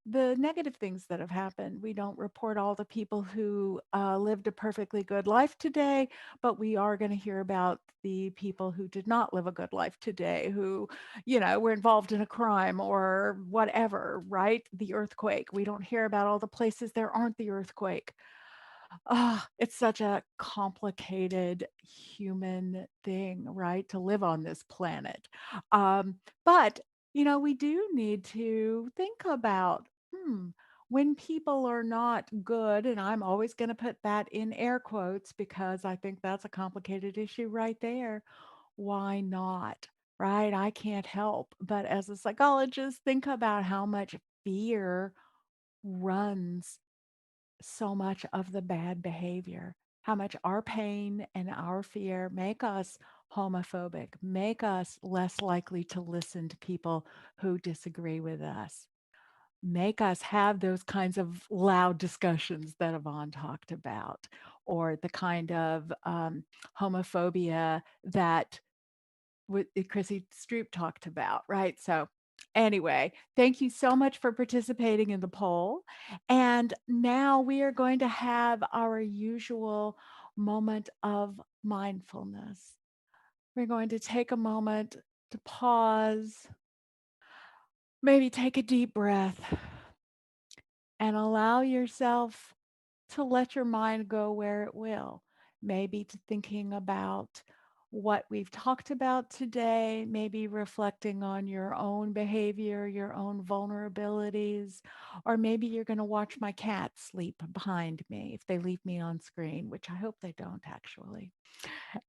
the negative things that have happened. We don't report all the people who lived a perfectly good life today, but we are going to hear about the people who did not live a good life today, who, were involved in a crime or whatever, right? The earthquake. We don't hear about all the places there aren't the earthquake. It's such a complicated human thing, right? To live on this planet. But, we do need to think about, when people are not good, and I'm always going to put that in air quotes because I think that's a complicated issue right there. Why not? Right? I can't help but as a psychologist, think about how much fear runs so much of the bad behavior, how much our pain and our fear make us homophobic, make us less likely to listen to people who disagree with us, make us have those kinds of loud discussions that Yvonne talked about, or the kind of homophobia that Chrissy Stroop talked about, right? So, anyway, thank you so much for participating in the poll. And now we are going to have our usual moment of mindfulness. We're going to take a moment to pause, maybe take a deep breath, and allow yourself to let your mind go where it will, maybe to thinking about what we've talked about today, maybe reflecting on your own behavior, your own vulnerabilities, or maybe you're going to watch my cat sleep behind me if they leave me on screen, which I hope they don't actually.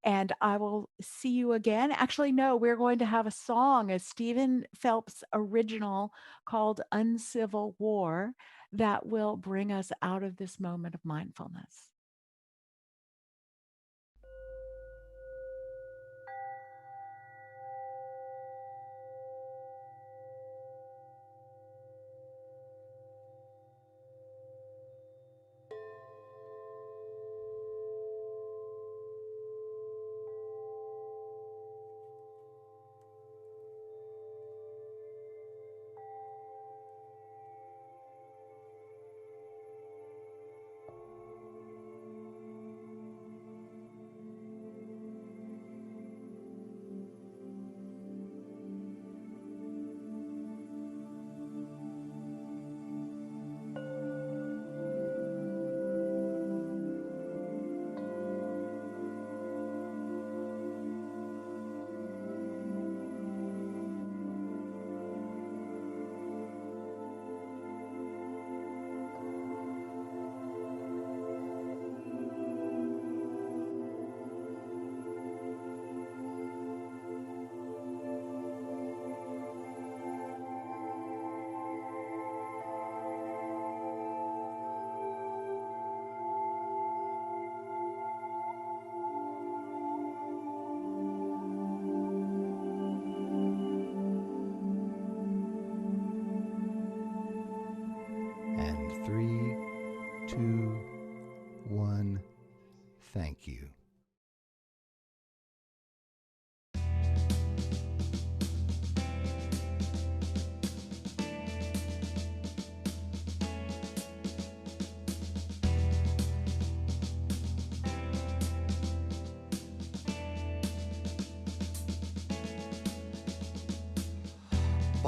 And I will see you again. Actually, no, we're going to have a song, a Stephen Phelps original called Uncivil War, that will bring us out of this moment of mindfulness.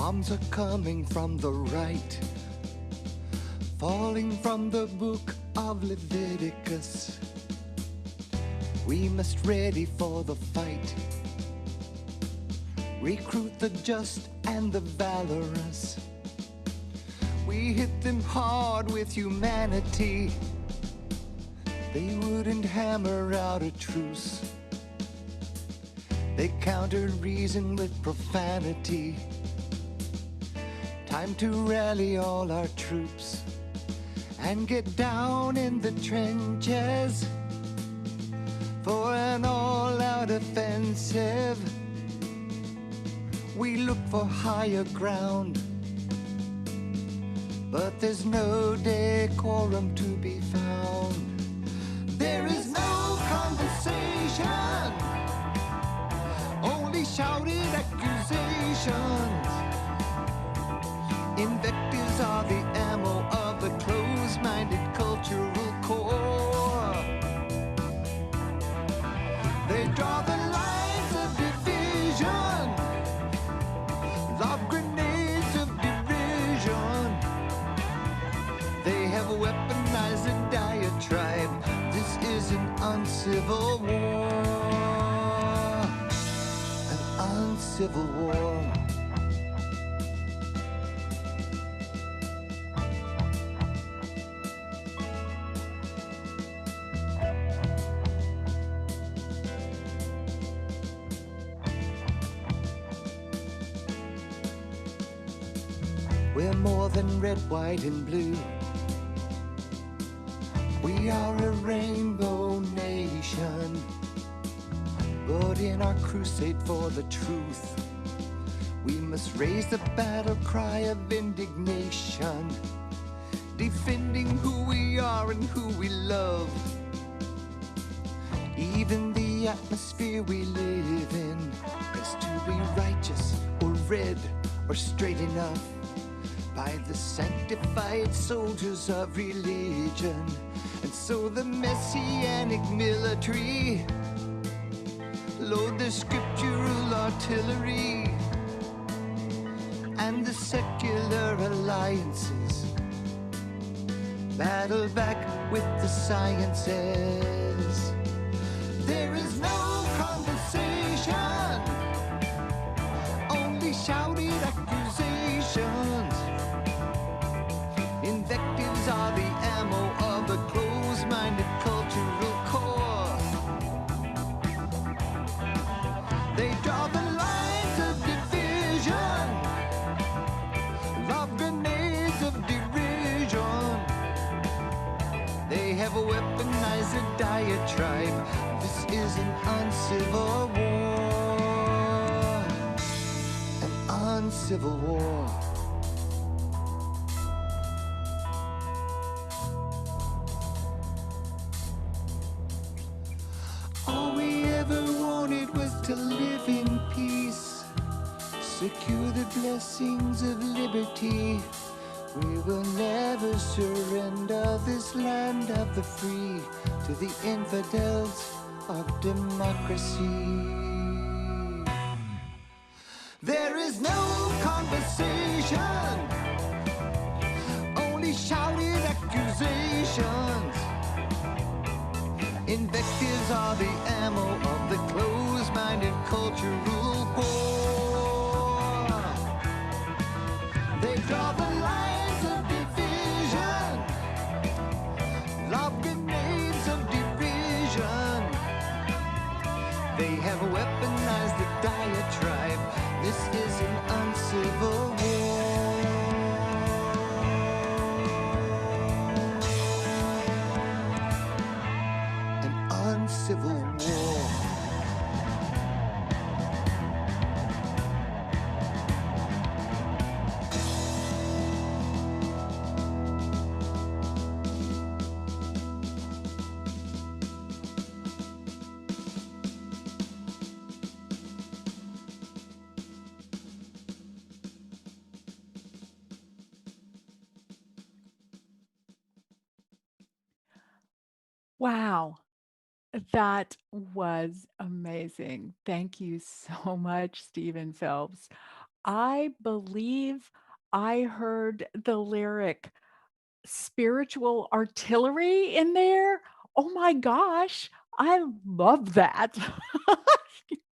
Bombs are coming from the right, falling from the book of Leviticus. We must ready for the fight, recruit the just and the valorous. We hit them hard with humanity. They wouldn't hammer out a truce. They countered reason with profanity. Time to rally all our troops and get down in the trenches for an all-out offensive. We look for higher ground, but there's no decorum to be found. There is no conversation, only shouted accusations. Invectives are the ammo of the closed-minded cultural core. They draw the lines of division, lob grenades of derision. They have weaponized a diatribe. This is an uncivil war, an uncivil war. We're more than red, white, and blue. We are a rainbow nation. But in our crusade for the truth, we must raise the battle cry of indignation, defending who we are and who we love. Even the atmosphere we live in is to be righteous or red or straight enough by the sanctified soldiers of religion. And so the messianic military load their scriptural artillery, and the secular alliances battle back with the sciences. There is no conversation, only shouted accusations. Invectives are the ammo of the closed-minded cultural core. They draw the lines of division, lob grenades of derision. They have weaponized a diatribe. This is an uncivil war, an uncivil war. All we ever wanted was to live in peace, secure the blessings of liberty. We will never surrender this land of the free to the infidels of democracy. There is no conversation, only shouted accusations. Invectives are the ammo of the closed-minded cultural war. They draw the lines of division, lob grenades of derision. They have weaponized the diatribe. This is an uncivil war, an uncivil war. Wow, that was amazing. Thank you so much, Stephen Phelps. I believe I heard the lyric spiritual artillery in there. Oh my gosh, I love that.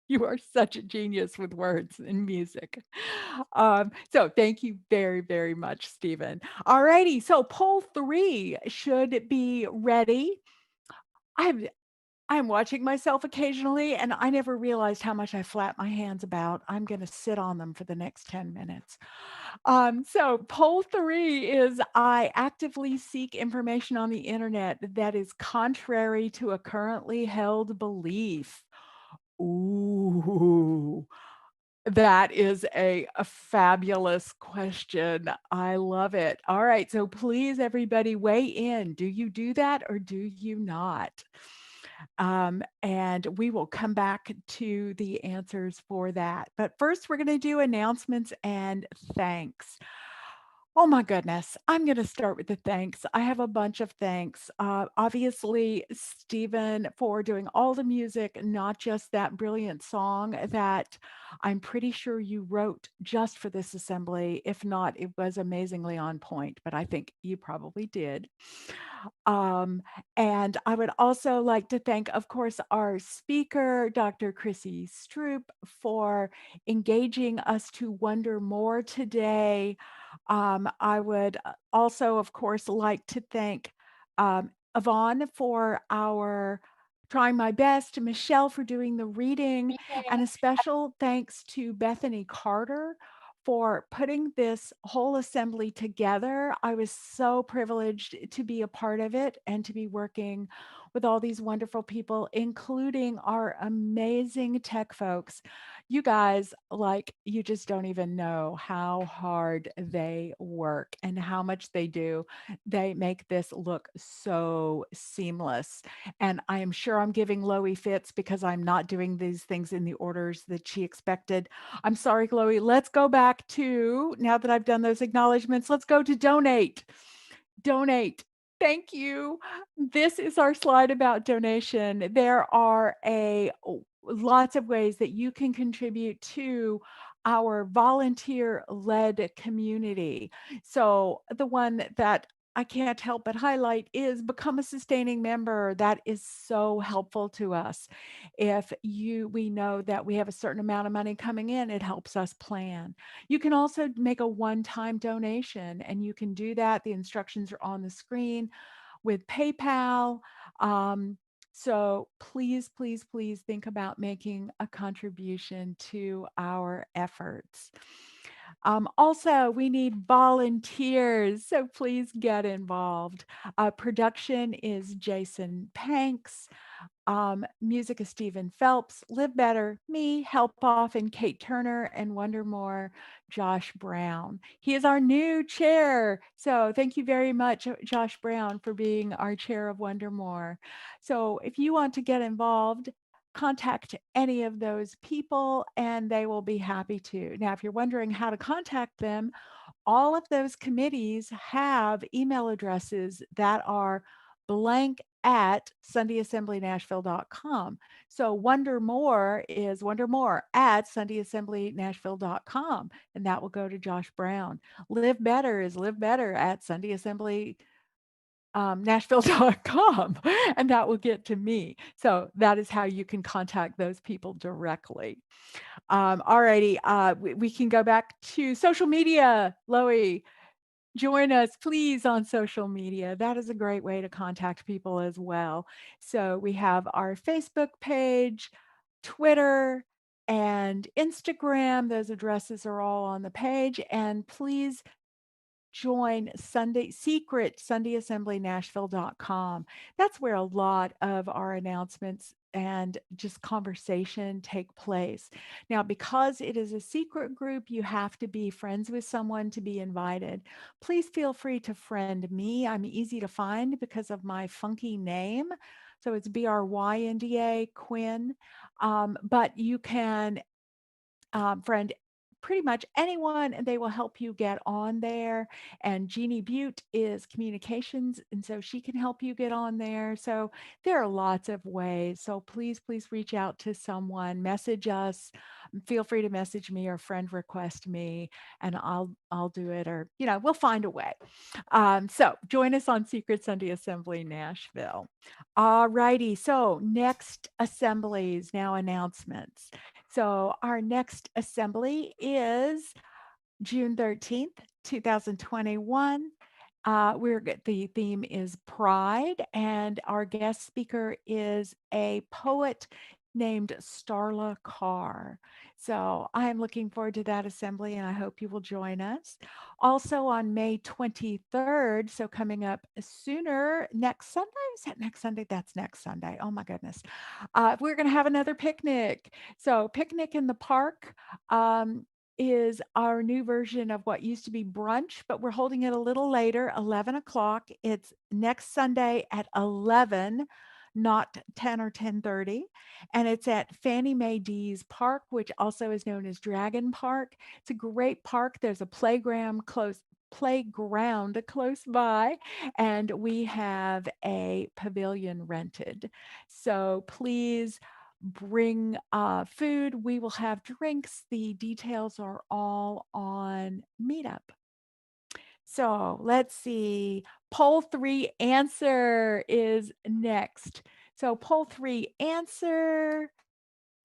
You are such a genius with words and music. So thank you very, very much, Stephen. All righty, so poll 3 should be ready. I'm I'm watching myself occasionally, and I never realized how much I flap my hands about. I'm gonna sit on them for the next 10 minutes. So poll 3 is I actively seek information on the internet that is contrary to a currently held belief. Ooh, that is a fabulous question. I love it. All right, so please, everybody, weigh in. Do you do that or do you not? And we will come back to the answers for that. But first, we're going to do announcements and thanks. Oh my goodness. I'm going to start with the thanks. I have a bunch of thanks. Obviously, Stephen, for doing all the music, not just that brilliant song that I'm pretty sure you wrote just for this assembly. If not, it was amazingly on point, but I think you probably did. Um, and I would also like to thank, of course, our speaker, Dr. Chrissy Stroop, for engaging us to wonder more today. I would also, of course, like to thank Yvonne for our trying my best, Michelle for doing the reading, and a special thanks to Bethany Carter for putting this whole assembly together. I was so privileged to be a part of it and to be working with all these wonderful people, including our amazing tech folks. You guys, like, you just don't even know how hard they work and how much they do. They make this look so seamless. And I am sure I'm giving Loie fits because I'm not doing these things in the orders that she expected. I'm sorry, Chloe. Let's go back to, now that I've done those acknowledgments, let's go to donate. Donate. Thank you. This is our slide about donation. There are lots of ways that you can contribute to our volunteer-led community. So the one that I can't help but highlight is become a sustaining member. That is so helpful to us. If we know that we have a certain amount of money coming in, it helps us plan. You can also make a one-time donation, and you can do that. The instructions are on the screen with PayPal. So please, please, please think about making a contribution to our efforts. Also, we need volunteers, so please get involved. Production is Jason Panks. Music is Stephen Phelps, Live Better, me, Help Off, and Kate Turner, and Wonder More, Josh Brown. He is our new chair. So thank you very much, Josh Brown, for being our chair of Wonder More. So if you want to get involved, contact any of those people and they will be happy to. Now, if you're wondering how to contact them, all of those committees have email addresses that are blank at sundayassemblynashville.com. So Wonder More is Wonder More at sundayassemblynashville.com, and that will go to Josh Brown. Live Better is Live Better at Nashville.com, and that will get to me. So that is how you can contact those people directly. Alrighty, we can go back to social media. Loie, join us, please, on social media. That is a great way to contact people as well. So we have our Facebook page, Twitter, and Instagram. Those addresses are all on the page. And please join secret sundayassemblynashville.com. That's where a lot of our announcements and just conversation take place. Now, because it is a secret group, you have to be friends with someone to be invited. Please feel free to friend me. I'm easy to find because of my funky name. So it's Brynda Quinn. But you can friend pretty much anyone, and they will help you get on there. And Jeannie Butte is communications, and so she can help you get on there. So there are lots of ways. So please, please reach out to someone, message us. Feel free to message me or friend request me, and I'll do it, or we'll find a way. So join us on Secret Sunday Assembly Nashville. All righty. So next assemblies, now announcements. So our next assembly is June 13th, 2021. The theme is Pride, and our guest speaker is a poet named Starla Carr. So I am looking forward to that assembly, and I hope you will join us. Also on May 23rd, so coming up sooner, next Sunday. Is that next Sunday? That's next Sunday. Oh my goodness. We're going to have another picnic. So picnic in the park. Is our new version of what used to be brunch, but we're holding it a little later, 11 o'clock. It's next Sunday at 11, not 10 or 10:30. And it's at Fannie Mae Dees Park, which also is known as Dragon Park. It's a great park. There's a playground close by, and we have a pavilion rented. So please bring food. We will have drinks. The details are all on Meetup. So let's see. Poll 3 answer is next. So poll 3 answer.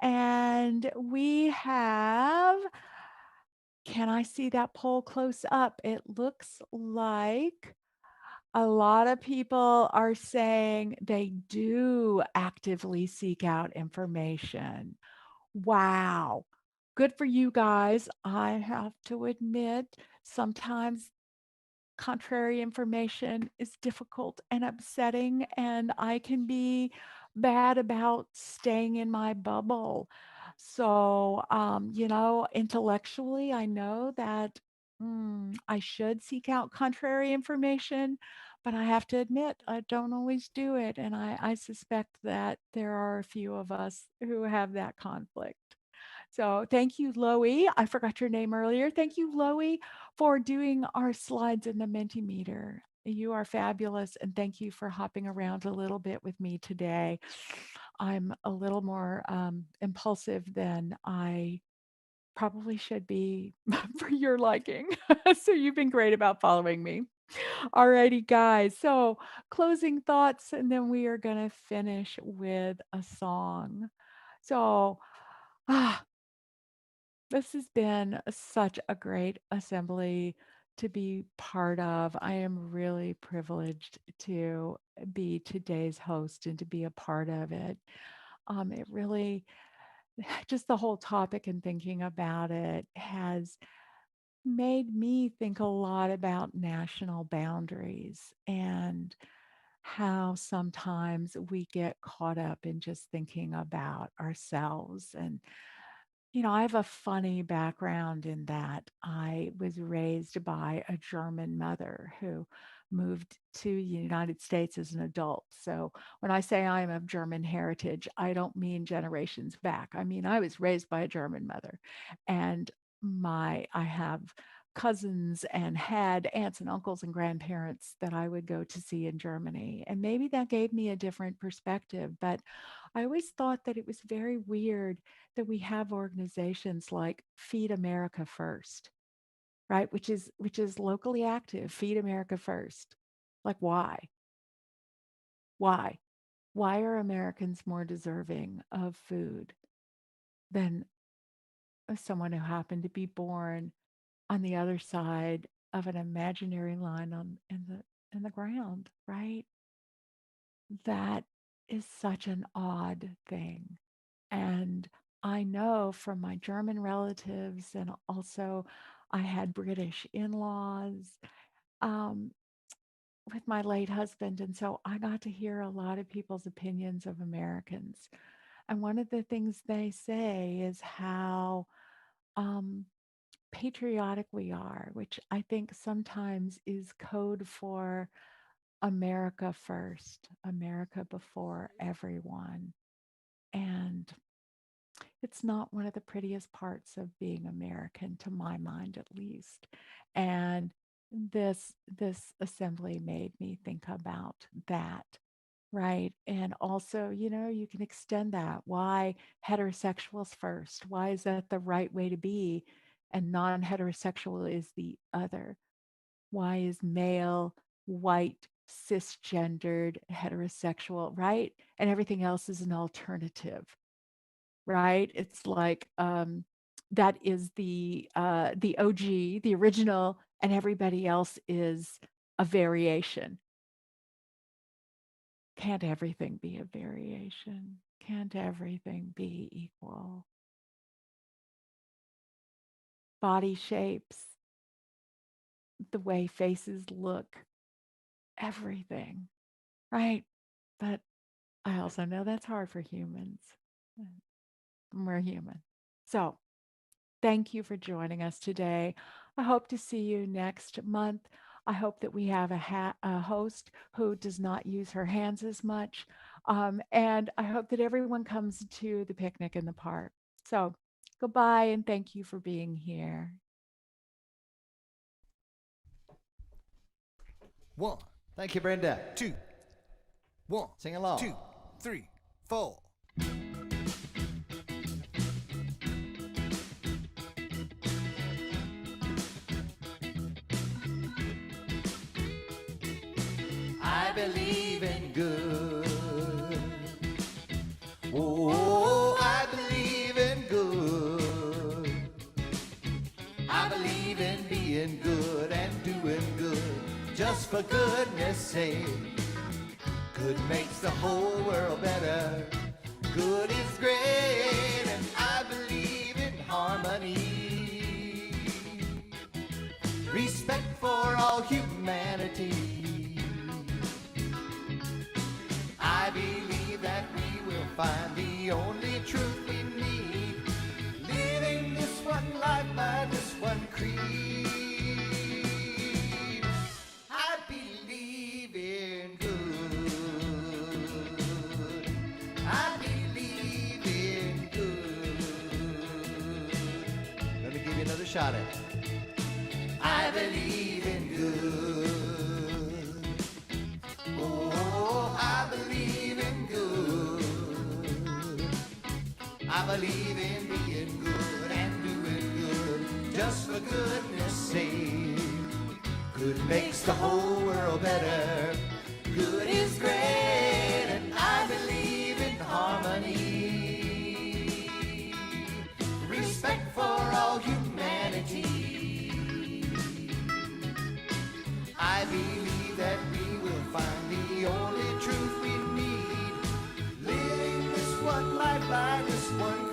And we have, can I see that poll close up? It looks like a lot of people are saying they do actively seek out information. Wow. Good for you guys. I have to admit, sometimes contrary information is difficult and upsetting, and I can be bad about staying in my bubble. So, intellectually, I know that I should seek out contrary information, but I have to admit, I don't always do it. And I suspect that there are a few of us who have that conflict. So thank you, Loie. I forgot your name earlier. Thank you, Loie, for doing our slides in the Mentimeter. You are fabulous, and thank you for hopping around a little bit with me today. I'm a little more impulsive than I probably should be for your liking. So you've been great about following me. All righty, guys. So closing thoughts, and then we are going to finish with a song. So, this has been such a great assembly to be part of. I am really privileged to be today's host and to be a part of it. It really, just the whole topic and thinking about it has made me think a lot about national boundaries and how sometimes we get caught up in just thinking about ourselves. And I have a funny background in that I was raised by a German mother who moved to the United States as an adult. So when I say I am of German heritage, I don't mean generations back. I mean, I was raised by a German mother, and I have cousins and had aunts and uncles and grandparents that I would go to see in Germany. And maybe that gave me a different perspective, but I always thought that it was very weird that we have organizations like Feed America First, right? Which is locally active, Feed America First. Like why? Why? Why are Americans more deserving of food than someone who happened to be born on the other side of an imaginary line in the ground, right? That is such an odd thing. And I know from my German relatives, and also I had British in laws with my late husband. And so I got to hear a lot of people's opinions of Americans. And one of the things they say is how patriotic we are, which I think sometimes is code for America first, America before everyone. And It's not one of the prettiest parts of being American, to my mind at least. And this assembly made me think about that, right? And also, you can extend that. Why heterosexuals first? Why is that the right way to be? And non-heterosexual is the other. Why is male, white, cisgendered, heterosexual, right? And everything else is an alternative, right? It's like that is the OG, the original, and everybody else is a variation. Can't everything be a variation? Can't everything be equal? Body shapes, the way faces look, everything, right? But I also know that's hard for humans. We're human. So thank you for joining us today. I hope to see you next month. I hope that we have a host who does not use her hands as much. And I hope that everyone comes to the picnic in the park. So goodbye and thank you for being here. 1, thank you, Brenda. 2, 1, Sing along. 2, 3, 4. I believe in good. Oh, I believe in good. I believe in being good and doing good just for goodness sake. Good makes the whole world better. Good is great, and I believe in harmony. Respect for all humanity. I believe that we will find the only truth we need, living this one life by this one creed. I believe in good. I believe in good. Let me give you another shot at it. I believe in good. Oh, I believe in good. I believe in being good and doing good just for goodness sake. Good makes the whole world better. Good is great, and I believe in harmony. Respect for all humanity. I believe that we will find the only truth we need, living this one life by this one